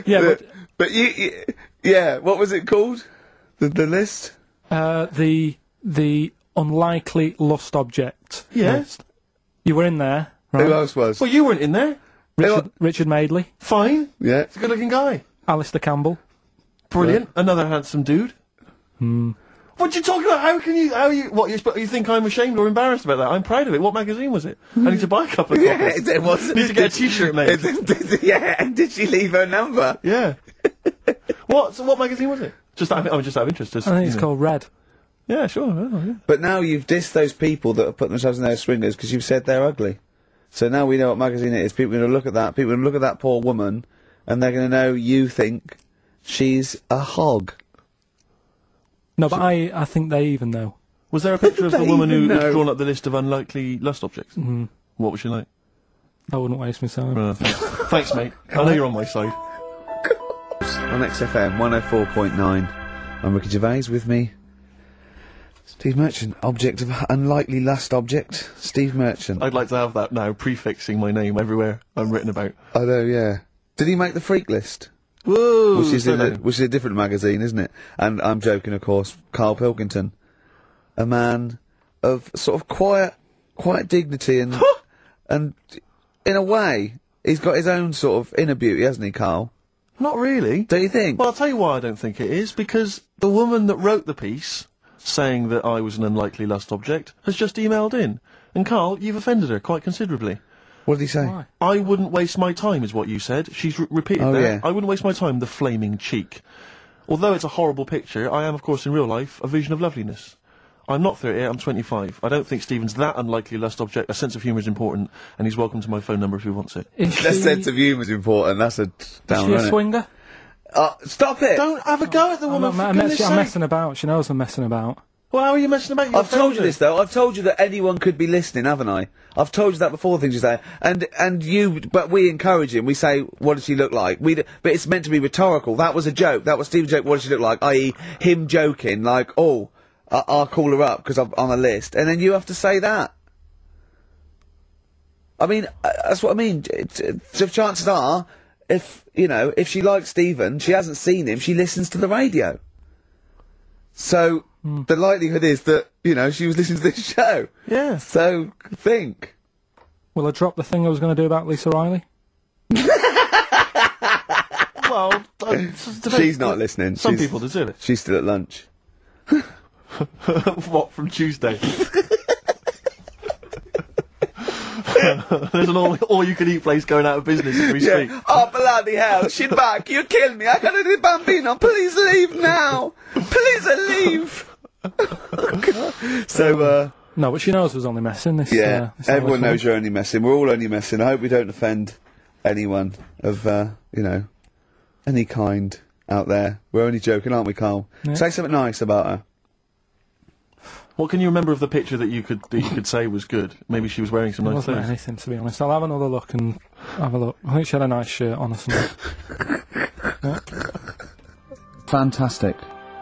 yeah, But yeah, what was it called? The list? the unlikely lust object Yeah. list. You were in there, right? Who else was? Well, you weren't in there. Richard Madeley, Fine. Yeah. He's a good-looking guy. Alistair Campbell. Brilliant. Another handsome dude. What you talking about? You think I'm ashamed or embarrassed about that? I'm proud of it. What magazine was it? I need to buy a couple of copies. It was. Need to get a t-shirt made. Yeah, and did she leave her number? Yeah. What magazine was it? I'm just out of interest. I think it's called Red. Yeah, sure. Oh, yeah. But now you've dissed those people that have put themselves in their swingers because you've said they're ugly. So now we know what magazine it is. People are going to look at that. People are going to look at that poor woman, and they're going to know you think she's a hog. No, but I think they even know. Was there a picture of the They woman even who's know. drawn up the list of unlikely lust objects? What was she like? I wouldn't waste my time. Thanks, mate. I know you're on my side. On XFM 104.9, I'm Ricky Gervais. With me, Steve Merchant. Object of unlikely lust object, Steve Merchant. I'd like to have that now, prefixing my name everywhere I'm written about. I know, yeah. Did he make the freak list? Whoa! Which is a different magazine, isn't it? And I'm joking, of course. Karl Pilkington, a man of sort of quiet dignity and and in a way, he's got his own sort of inner beauty, hasn't he, Karl? Not really. Do you think? Well, I'll tell you why I don't think it is, because the woman that wrote the piece, saying that I was an unlikely lust object, has just emailed in. And Karl, you've offended her quite considerably. What did he say? Why? I wouldn't waste my time, is what you said. She's repeated Oh, that. yeah. I wouldn't waste my time, the flaming cheek. Although it's a horrible picture, I am, of course, in real life, a vision of loveliness. I'm not 38, I'm 25. I don't think Stephen's that unlikely lust object. A sense of humour is important, and he's welcome to my phone number if he wants it. That sense of humour is important. That's a down. Is she a swinger? Stop it! Don't have a go at the woman, for goodness sake. I'm messing about. She knows I'm messing about. Well, how are you messing about? I've told you this, though. I've told you that anyone could be listening, haven't I? I've told you that before, things you say. But we encourage him. We say, what does she look like? But it's meant to be rhetorical. That was a joke. That was Stephen's joke, what does she look like? I.e., him joking, like, oh, I'll call her up, because I'm on a list. And then you have to say that. I mean, that's what I mean. So chances are, if she likes Stephen, she hasn't seen him, she listens to the radio. So, the likelihood is that, she was listening to this show. Yeah. So, think. Will I drop the thing I was going to do about Lisa Riley? Well, she's not listening. Some people deserve it. She's still at lunch. What, from Tuesday? There's an all-you-can-eat place going out of business as we speak. Oh, bloody hell, she's back, you killed me, I got a bambino, please leave now! Please leave! So, No, but she knows I was only messing. This everyone knows you're only messing, we're all only messing. I hope we don't offend anyone of, any kind out there. We're only joking, aren't we, Karl? Yeah. Say something nice about her. What can you remember of the picture that you could say was good? Maybe she was wearing some It nice wasn't clothes. anything, to be honest. I'll have another look and have a look. I think she had a nice shirt on or something. Yeah. Fantastic.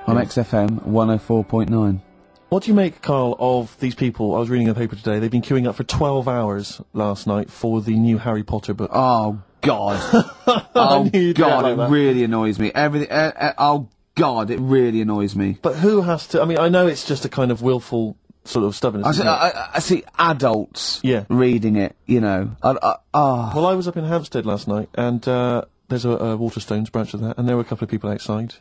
On XFM 104.9. What do you make, Karl, of these people? I was reading a paper today. They've been queuing up for 12 hours last night for the new Harry Potter book. Oh, God. Oh, God, it really annoys me. Everything, oh, God, it really annoys me. But who has to... I mean, I know it's just a kind of willful sort of stubbornness. I see adults reading it, Well, I was up in Hampstead last night, and there's a Waterstones branch of that, and there were a couple of people outside,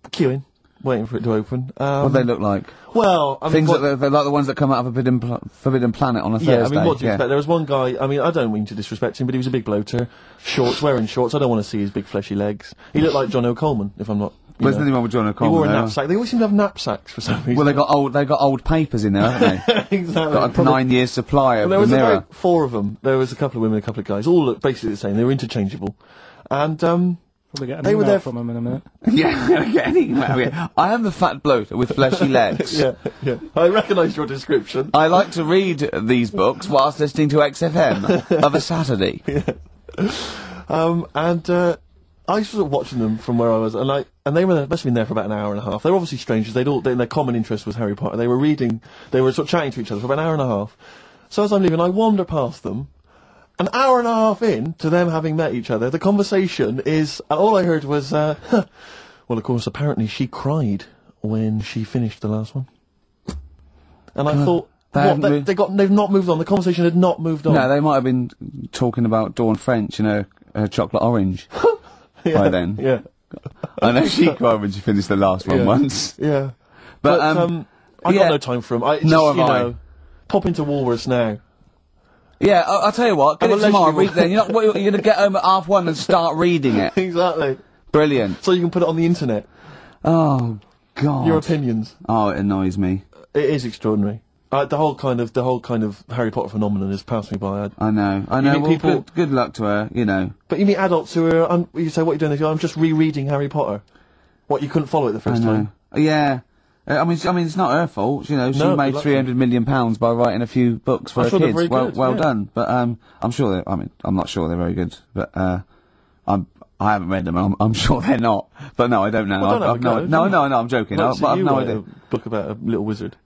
queuing, waiting for it to open. What do they look like? Well, I mean... Things they're like the ones that come out of Forbidden Planet on a Thursday. Yeah, I mean, what do you expect? There was one guy, I mean, I don't mean to disrespect him, but he was a big bloater, wearing shorts, I don't want to see his big fleshy legs. He looked like John O'Coleman, if I'm not... There's nothing wrong with John O'Connor. He wore a knapsack. They always seem to have knapsacks for some reason. Well, they got old papers in there, haven't they? Exactly. Got a 9 year supply of there was mirror. about 4 of them. There was a couple of women, a couple of guys, all looked basically the same. They were interchangeable, and Probably get an they were email there from him in a minute. Yeah, I am the fat bloater with fleshy legs. yeah. I recognised your description. I like to read these books whilst listening to XFM of a Saturday. I was sort of watching them from where I was, and they must have been there for about an hour and a half. They were obviously strangers. Their common interest was Harry Potter. They were sort of chatting to each other for about an hour and a half. So as I'm leaving, I wander past them. An hour and a half in to them having met each other, the conversation is, all I heard was, well, of course, apparently she cried when she finished the last one. And I thought, they've not moved on. The conversation had not moved on. No, they might have been talking about Dawn French, chocolate orange. By then. Yeah. I know she cried when she finished the last one once. Yeah. But I got no time for them. Pop into Woolworths now. Yeah, I'll tell you what, get it tomorrow, read it then. You're going to get home at 1:30 and start reading it. Exactly. Brilliant. So you can put it on the internet. Oh, God. Your opinions. Oh, it annoys me. It is extraordinary. The whole kind of Harry Potter phenomenon has passed me by. I know. Well, good luck to her, But you meet adults who are, you say, what are you doing? They go, I'm just rereading Harry Potter. What, you couldn't follow it the first time? Yeah. I mean, it's not her fault, she made £300 million by writing a few books for her kids. Well done. But, I'm sure I'm not sure they're very good, but, I haven't read them, I'm sure they're not. But no, I don't know. I'm joking. I've no idea. A book about a little wizard.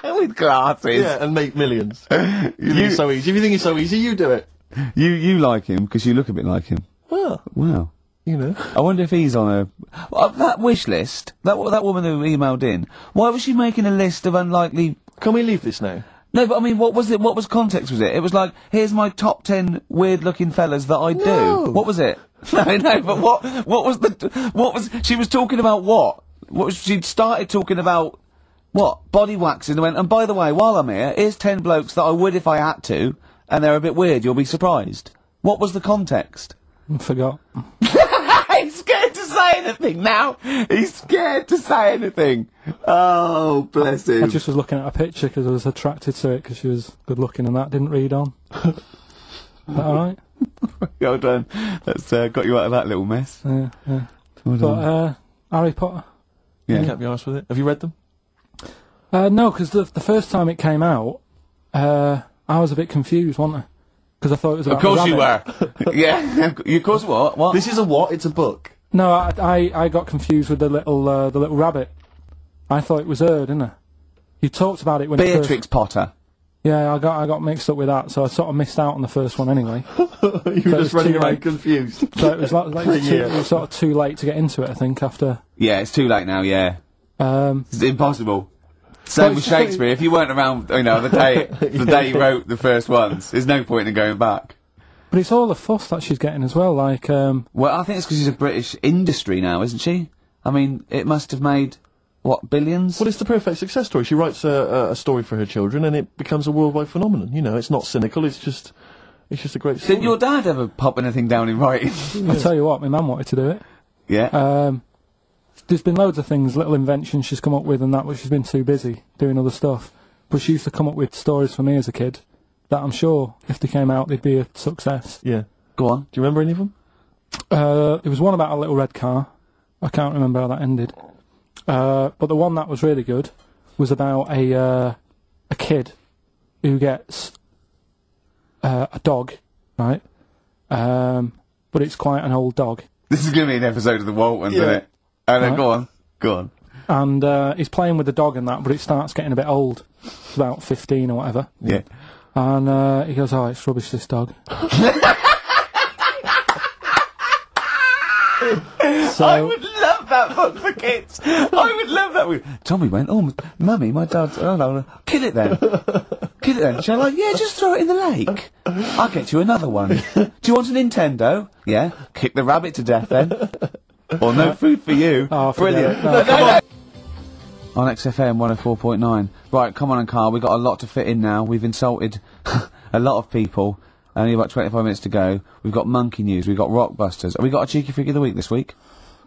With glasses. Yeah, and make millions. It's so easy. If you think it's so easy, you do it. You like him, because you look a bit like him. Well. Wow. I wonder if he's on that wish list, that woman who emailed in, why was she making a list of unlikely... Can we leave this now? No, but I mean, what was context was it? It was like, here's my top 10 weird-looking fellas that I do. What was it? No, but she was talking about what? She'd started talking about, body waxing, and went, and by the way, while I'm here, here's 10 blokes that I would if I had to, and they're a bit weird, you'll be surprised. What was the context? I forgot. I'm scared to say anything now. He's scared to say anything. Oh, bless him. I just was looking at a picture because I was attracted to it because she was good looking and that didn't read on. Is that alright? Well done. That's got you out of that little mess. Yeah. Well done. But, Harry Potter. You can't be honest with it. Have you read them? No, because the first time it came out, I was a bit confused, wasn't I? Because I thought it was about Of course the you rabbit. were. Yeah. Of course what? What? This is a what? It's a book. No, I got confused with the little rabbit. I thought it was her, didn't I? You talked about it when Beatrix Potter. Yeah, I got mixed up with that, so I sort of missed out on the first one anyway. You were just running around confused. So it was it was sort of too late to get into it, I think, after... Yeah, it's too late now, yeah. It's impossible. Same with Shakespeare. If you weren't around, the day he wrote the first ones, there's no point in going back. But it's all the fuss that she's getting as well, like... Well, I think it's because she's a British industry now, isn't she? I mean, it must have made... What, billions? Well, it's the perfect success story. She writes a story for her children, and it becomes a worldwide phenomenon. It's not cynical. It's just a great story. Didn't your dad ever pop anything down in writing? I'll tell you what, my mum wanted to do it. Yeah. There's been loads of things, little inventions she's come up with and that, but she's been too busy doing other stuff. But she used to come up with stories for me as a kid that I'm sure, if they came out, they'd be a success. Yeah. Go on. Do you remember any of them? There was one about a little red car. I can't remember how that ended. But the one that was really good was about a kid who gets a dog, right? But it's quite an old dog. This is going to be an episode of the Waltons, isn't it? Right. Go on. And he's playing with the dog and that, but it starts getting a bit old. It's about 15 or whatever. Yeah. And he goes, "Oh, it's rubbish, this dog." So, I would love that book for kids. I would love that. Tommy went, "Oh, Mummy, my dad's... Oh, no, kill it then. Kill it then." She's like, "Yeah, just throw it in the lake. I'll get you another one. Do you want a Nintendo? Yeah. Kick the rabbit to death then. Or no food for you." Oh, brilliant. No, come on. On XFM 104.9. Right, come on and Karl, we've got a lot to fit in now. We've insulted a lot of people. Only about 25 minutes to go. We've got monkey news, we've got rockbusters. Have we got a cheeky freak of the week this week?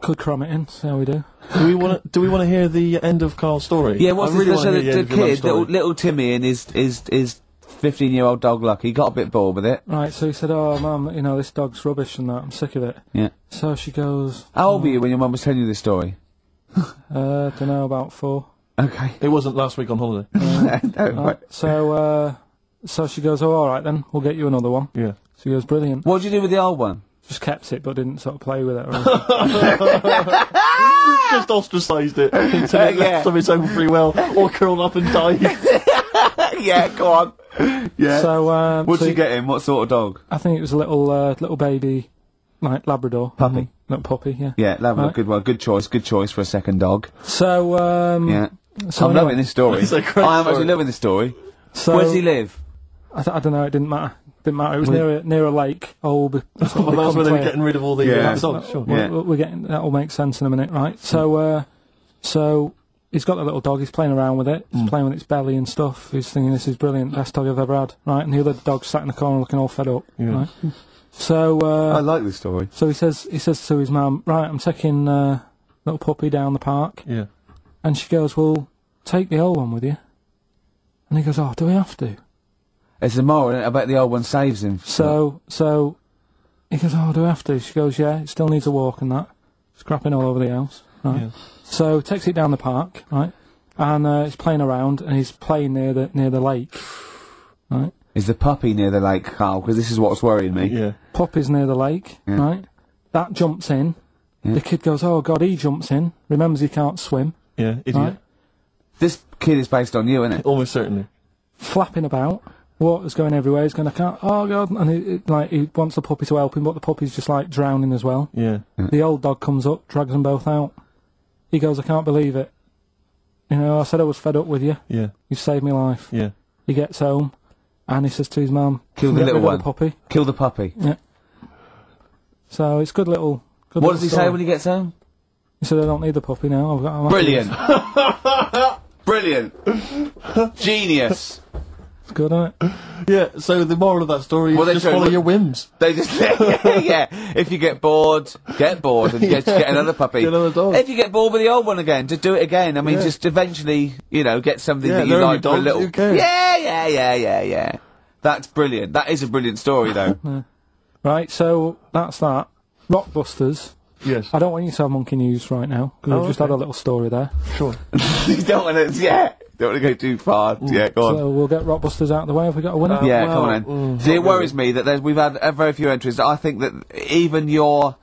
Could cram it in, see how we do. Do we want to hear the end of Karl's story? Yeah, what's I really wanna hear the end of your mum's kid, story. little Timmy and his 15-year-old dog Lucky got a bit bored with it. Right, so he said, "Oh, Mum, this dog's rubbish and that, I'm sick of it." Yeah. So she goes... How old were you when your mum was telling you this story? Don't know, about 4. Okay. It wasn't last week on holiday. No, right. So she goes, "Oh, alright then, we'll get you another one." Yeah. She goes, "Brilliant." What did you do with the old one? Just kept it, but didn't sort of play with it or anything. Just ostracised it until it left of its own free will, or curled up and died. Yeah, go on. Yeah. So, What did you get him? What sort of dog? I think it was a little baby, like Labrador. Puppy. Little puppy, yeah. Yeah, Labrador, Right. Good one. Good choice for a second dog. So, Yeah. so I'm anyway, loving this story. It's a great I am story. actually loving this story. So, Where does he live? I don't know, it didn't matter. It was near a lake. Well, that's where they were getting rid of all the dogs. Sure. Yeah. We're getting, that'll make sense in a minute, right? So, so he's got the little dog, he's playing around with it, he's playing with its belly and stuff, he's thinking this is brilliant, best dog I've ever had, right? And the other dog sat in the corner looking all fed up, right? So, I like this story. so he says to his mum, "Right, I'm taking, little puppy down the park." Yeah. And she goes, "Well, take the old one with you." And he goes, "Oh, do we have to?" It's a moral, isn't it? I bet the old one saves him. So he goes, "Oh, do we have to?" She goes, "Yeah, it still needs a walk and that. Scrapping all over the house." Right. Yeah. So takes it down the park, right? And he's playing around and he's playing near the lake. Right? Is the puppy near the lake, Karl? Because this is what's worrying me. Yeah. Puppy's near the lake, right? That jumps in. Yeah. The kid goes, "Oh God," he jumps in, remembers he can't swim, Yeah. Idiot. right? This kid is based on you, isn't it? Almost certainly. Flapping about, water's going everywhere, he's going, "I can't, oh God," and he wants the puppy to help him, but the puppy's just like drowning as well. Yeah. The old dog comes up, drags them both out. He goes, "I can't believe it. I said I was fed up with you. Yeah. You saved my life." Yeah. He gets home, and he says to his mum, Kill the "Get little rid of one. the puppy." Kill the puppy. Yeah. So it's good little. Good What little does he story. say when he gets home? He said, "I don't need the puppy now. I'm happy Brilliant. Brilliant. Genius. It's good, isn't it? Yeah, so the moral of that story is just follow your whims. They just, yeah. If you get bored and get another puppy. Get another dog. If you get bored with the old one again, just do it again. I mean, just eventually, get something that you like for a little. Who cares? Yeah. That's brilliant. That is a brilliant story, though. Right, so that's that. Rockbusters. Yes. I don't want you to have monkey news right now, because we've just had a little story there. Sure. You don't want to, don't want to go too far. Yeah, go on. So we'll get Rockbusters out of the way. Have we got a winner? Come on then. See, it worries me that we've had very few entries. I think that even your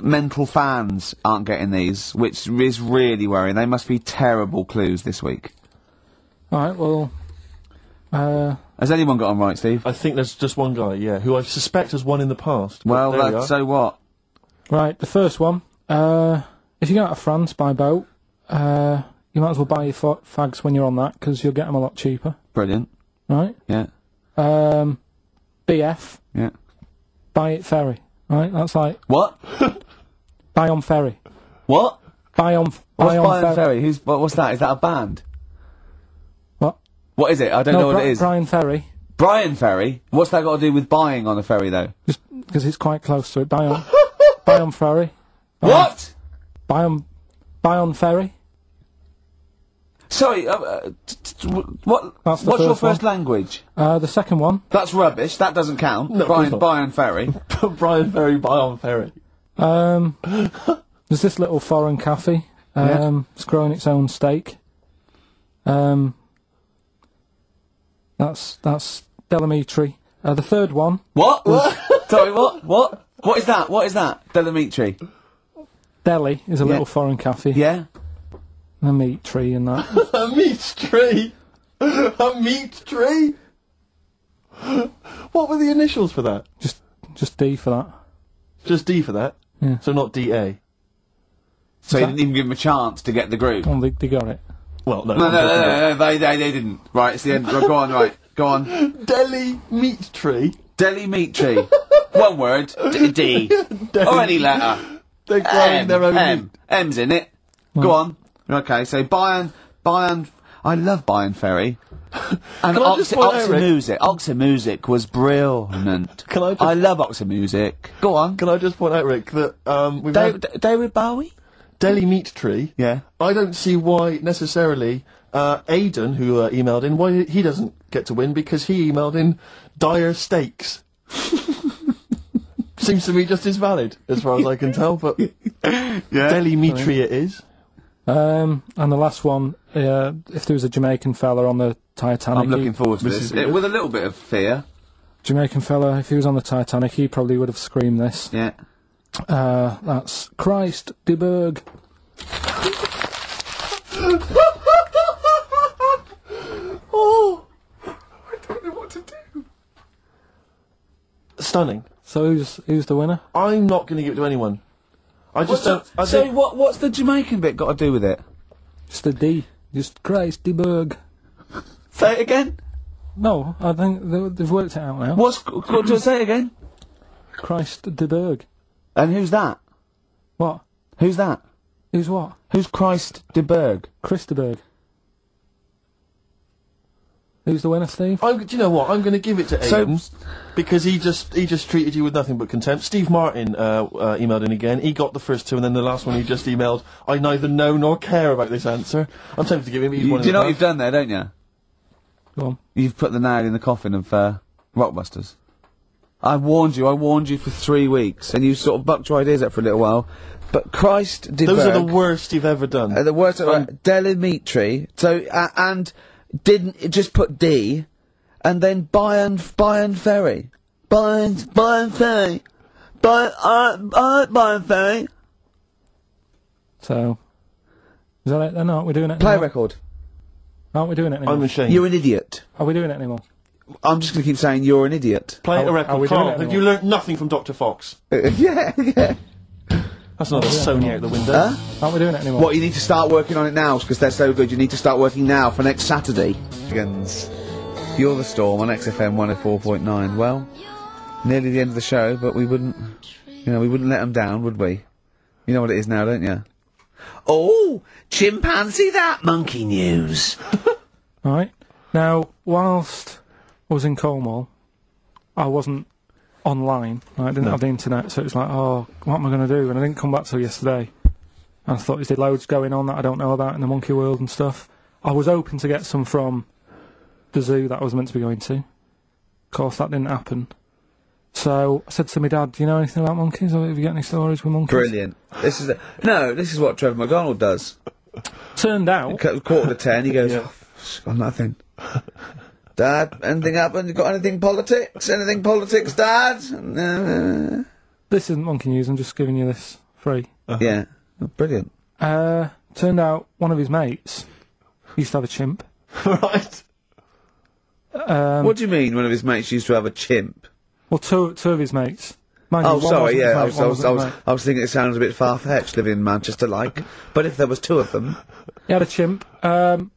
mental fans aren't getting these, which is really worrying. They must be terrible clues this week. Alright, well... Has anyone got on right, Steve? I think there's just one guy, who I suspect has won in the past. Well, so what? Right, the first one. If you go out of France by boat, you might as well buy your fags when you're on that, because you'll get them a lot cheaper. Brilliant. Right? Yeah. BF. Yeah. Buy it ferry. Right? That's like... What? Buy on ferry. What? Buy on Ferry? What's that? Is that a band? What? What is it? I don't know what it is. Brian Ferry. Brian Ferry? What's that got to do with buying on a ferry, though? Just because it's quite close to it. Buy on ferry. What? Buy on ferry. Sorry, what's your first language? The second one. That's rubbish. That doesn't count. No, Brian Ferry. Brian Ferry, buy on ferry. There's this little foreign cafe. It's growing its own steak. That's Delamitri. The third one. What? Sorry, what? What is that? What is that? Delamitri. Deli is a little foreign cafe. Yeah. A meat tree and that. A meat tree? A meat tree? What were the initials for that? Just D for that. Just D for that? Yeah. So not DA? So you didn't even give him a chance to get the group? Oh, they got it. Well, no. No, they didn't. Right, it's the end. Go on, right. Go on. Deli meat tree? Deli meat tree. One word. D. Or any letter. They're growing their own meat. M's in it. Go on. Okay, so Bayern, I love Bayern Ferry. And Oxymusic was brilliant. I love Oxymusic. Go on. Can I just point out, Rick, that we've had David Bowie? Deli Meat Tree. Yeah. I don't see why necessarily Aidan, who emailed in, why he doesn't get to win, because he emailed in dire steaks. Seems to me just as valid, as far as I can tell, but Deli Meat Tree it is. And the last one, if there was a Jamaican fella on the Titanic... I'm looking forward to this. With a little bit of fear. Jamaican fella, if he was on the Titanic, he probably would have screamed this. Yeah. That's Christ de Burgh. Oh! I don't know what to do. Stunning. So who's the winner? I'm not going to give it to anyone. I just don't... what's the Jamaican bit got to do with it? Just a D. Just Christ de Burgh. Say it again? No, I think they've worked it out now. Say it again? Christ de Burgh. And who's that? What? Who's that? Who's what? Who's Christ de Burgh? Chris de Burgh. Who's the winner, Steve? Do you know what? I'm going to give it to Aidan, because he just treated you with nothing but contempt. Steve Martin emailed in again. He got the first two, and then the last one he just emailed, I neither know nor care about this answer. I'm tempted to give him one. Do you know what you've done there, don't you? Go on. You've put the nail in the coffin of Rockbusters. I warned you for 3 weeks, and you sort of bucked your ideas up for a little while. But Christ de Burgh... Those are the worst you've ever done. The worst... Delimitri. So, and... Didn't just put D, and then Bayern Ferry. Bayern Ferry. Bayern Ferry. So, is that it then? Aren't we doing it Play anymore? record. Aren't we doing it anymore? I'm ashamed. You're an idiot. Are we doing it anymore? I'm just going to keep saying you're an idiot. Play a Are record. we doing Karl, it have you learnt nothing from Dr. Fox? Yeah. That's not a Sony out the window. Huh? Aren't we doing it anymore? What, you need to start working on it now, because they're so good. You need to start working now for next Saturday. You're the Storm on XFM 104.9. Well, nearly the end of the show, but we wouldn't let them down, would we? You know what it is now, don't you? Oh, chimpanzee that monkey news. Alright. Now, whilst I was in Cornwall, I wasn't online. I didn't have the internet, so it was like, oh, what am I going to do? And I didn't come back till yesterday. And I thought, is there loads going on that I don't know about in the monkey world and stuff? I was hoping to get some from the zoo that I was meant to be going to. Of course, that didn't happen. So I said to my dad, do you know anything about monkeys? Or have you got any stories with monkeys? Brilliant. This is what Trevor McDonald does. Turned out... Quarter to 10, he goes, oh, got nothing. Dad, anything happened? You got anything politics? Anything politics, Dad? This isn't monkey news, I'm just giving you this free. Yeah. Oh, brilliant. Turned out one of his mates used to have a chimp. Right. What do you mean one of his mates used to have a chimp? Well, two of his mates. Mind Oh, you, one sorry, wasn't yeah, his mate, one wasn't his mate. I was thinking it sounds a bit far-fetched living in Manchester, like. But if there was two of them... He had a chimp, had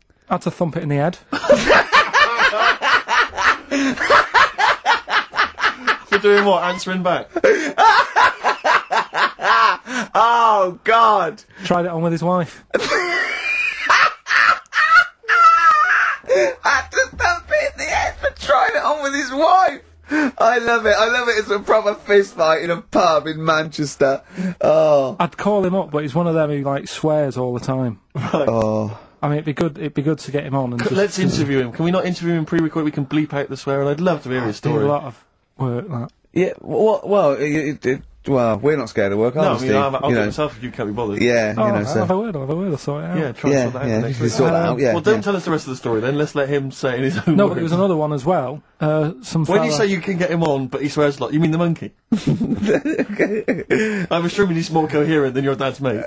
to thump it in the head. For doing what? Answering back? Oh, God! Tried it on with his wife. Had to thump it in the head for trying it on with his wife! I love it. It's a proper fist fight in a pub in Manchester. Oh. I'd call him up, but he's one of them who, like, swears all the time. Right. Oh. I mean, it'd be good to get him on and just... Let's interview him. Can we not interview him pre-record? We can bleep out the swear, and I'd love to hear his do story. a lot of work, that. Yeah, well, we're not scared of work, No, are I we, mean, Steve? I'll You do it know. myself if you can't be bothered. Yeah, Oh, you know, I'll so... have a word, I'll sort it out. Yeah, try and sort that out Yeah, next you week. sort that out, yeah. Well, don't tell us the rest of the story then. Let's let him say it in his own No, words. but there was another one as well. Some When you fella- say you can get him on, but he swears a lot, you mean the monkey? I'm assuming he's more coherent than your dad's mate.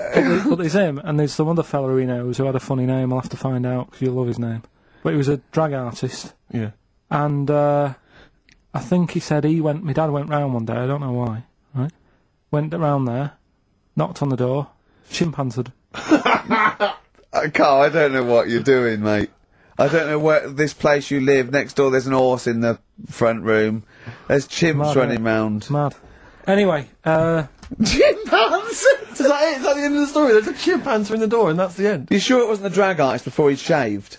But there's him, and there's some other fella he knows who had a funny name. I'll have to find out, because you'll love his name. But he was a drag artist, Yeah. and I think he said my dad went round one day, I don't know why, right? Went around there, knocked on the door, chimp answered. Carl, I don't know what you're doing, mate. I don't know where this place you live. Next door, there's an horse in the front room. There's chimps Mad, running mate. round. Mad. Anyway, Chimpanzee! Is that it? Is that the end of the story? There's a chimp answering the door, and that's the end. You sure it wasn't the drag artist before he shaved?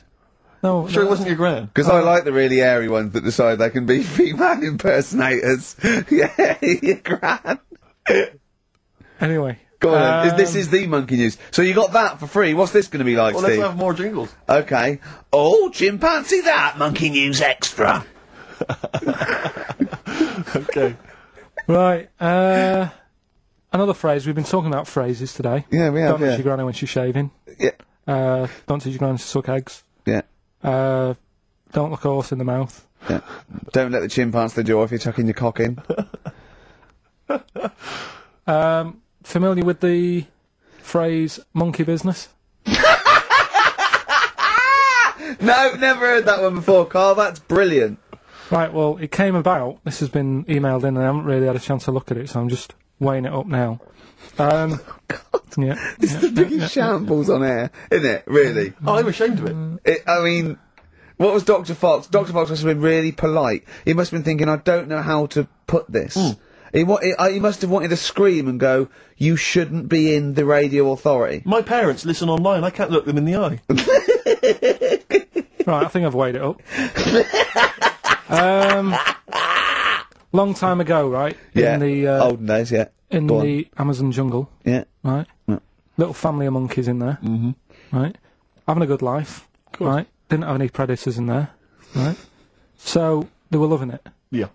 no, Sure, it wasn't your gran. Because I like the really airy ones that decide they can be female impersonators. Yeah, your gran. Anyway. Go on then. This is the monkey news. So you got that for free. What's this going to be like, Well, let's Steve? have more jingles. Okay. Oh, chimpanzee that! Monkey news extra. Okay. Right, another phrase. We've been talking about phrases today. Yeah, we have, Don't teach yeah. your granny when she's shaving. Yeah. Don't teach your granny to suck eggs. Yeah. Don't look a horse in the mouth. Yeah. Don't let the chimp answer the door if you're chucking your cock in. Familiar with the phrase monkey business? No, never heard that one before, Carl. That's brilliant. Right, well, it came about. This has been emailed in and I haven't really had a chance to look at it, so I'm just weighing it up now. Yeah. It's the biggest shambles on air, isn't it? Really? Oh, I'm ashamed of it. I mean, what was Dr. Fox? Dr. Fox must have been really polite. He must have been thinking, I don't know how to put this. He must have wanted to scream and go, you shouldn't be in the radio authority. My parents listen online. I can't look them in the eye. Right, I think I've weighed it up. Long time ago, right? Yeah. In the, olden days, yeah. in Go on. the Amazon jungle, Yeah. right? Yeah. Little family of monkeys in there, right? Having a good life, right? Didn't have any predators in there, right? So, they were loving it. Yeah.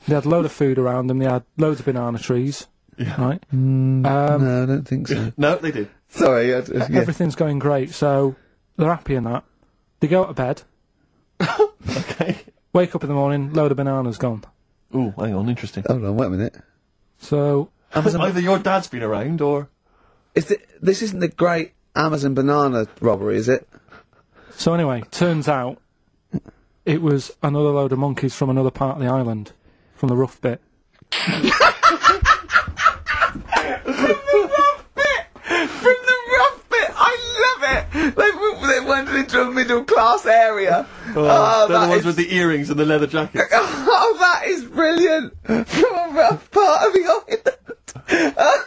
They had a load of food around them, they had loads of banana trees, Yeah. right? No, I don't think so. No, they did. Sorry, yeah. Everything's going great, so they're happy in that. They go to bed, Okay. wake up in the morning, load of bananas gone. Ooh, hang on, interesting. Hold on, wait a minute. So, Either your dad's been around, or... This isn't the great Amazon banana robbery, is it? so anyway, turns out it was another load of monkeys from another part of the island, from the rough bit. From the rough bit! I love it! They went into a middle class area. Oh, they're that the ones is- with the earrings and the leather jackets. Oh, that is brilliant! From a rough part of the island.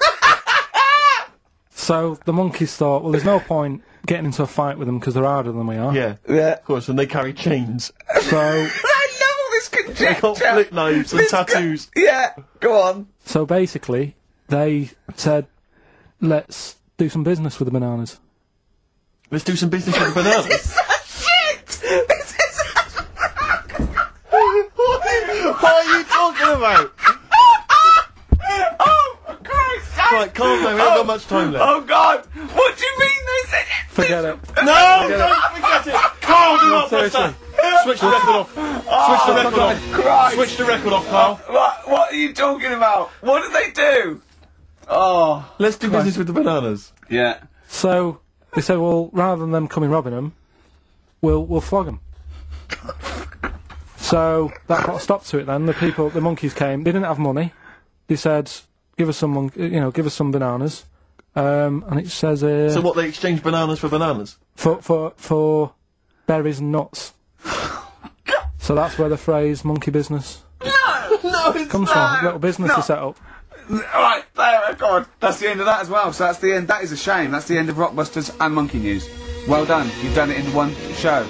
So the monkeys thought, well, there's no point getting into a fight with them because they're harder than we are. Yeah, Yeah. of course, and they carry chains. So, I love this conjecture. They got flip knives and tattoos. Yeah, go on. so basically, they said, let's do some business with the bananas. Let's do some business with the bananas. This is shit! This is What are you talking about? Oh, for Christ's sake! Right, calm down, we haven't got much time left. Oh, God! What do you mean this is... Forget it. No, don't forget it! Carl, do not press that! Switch the record off. Switch the record off. Christ. Switch the record off, Carl. What are you talking about? What did they do? Oh. Let's do business with the bananas. Yeah. So, they said, well, rather than them coming robbing them, we'll flog them. So, that put a stop to it then. The monkeys came. They didn't have money. They said, give us some bananas. And it says here... So what, they exchange bananas for bananas? For berries and nuts. So that's where the phrase monkey business No, it's comes from. Little business is set up. Alright, there, God. That's the end of that as well. So that's the end. That is a shame. That's the end of Rockbusters and Monkey News. Well done. You've done it in one show.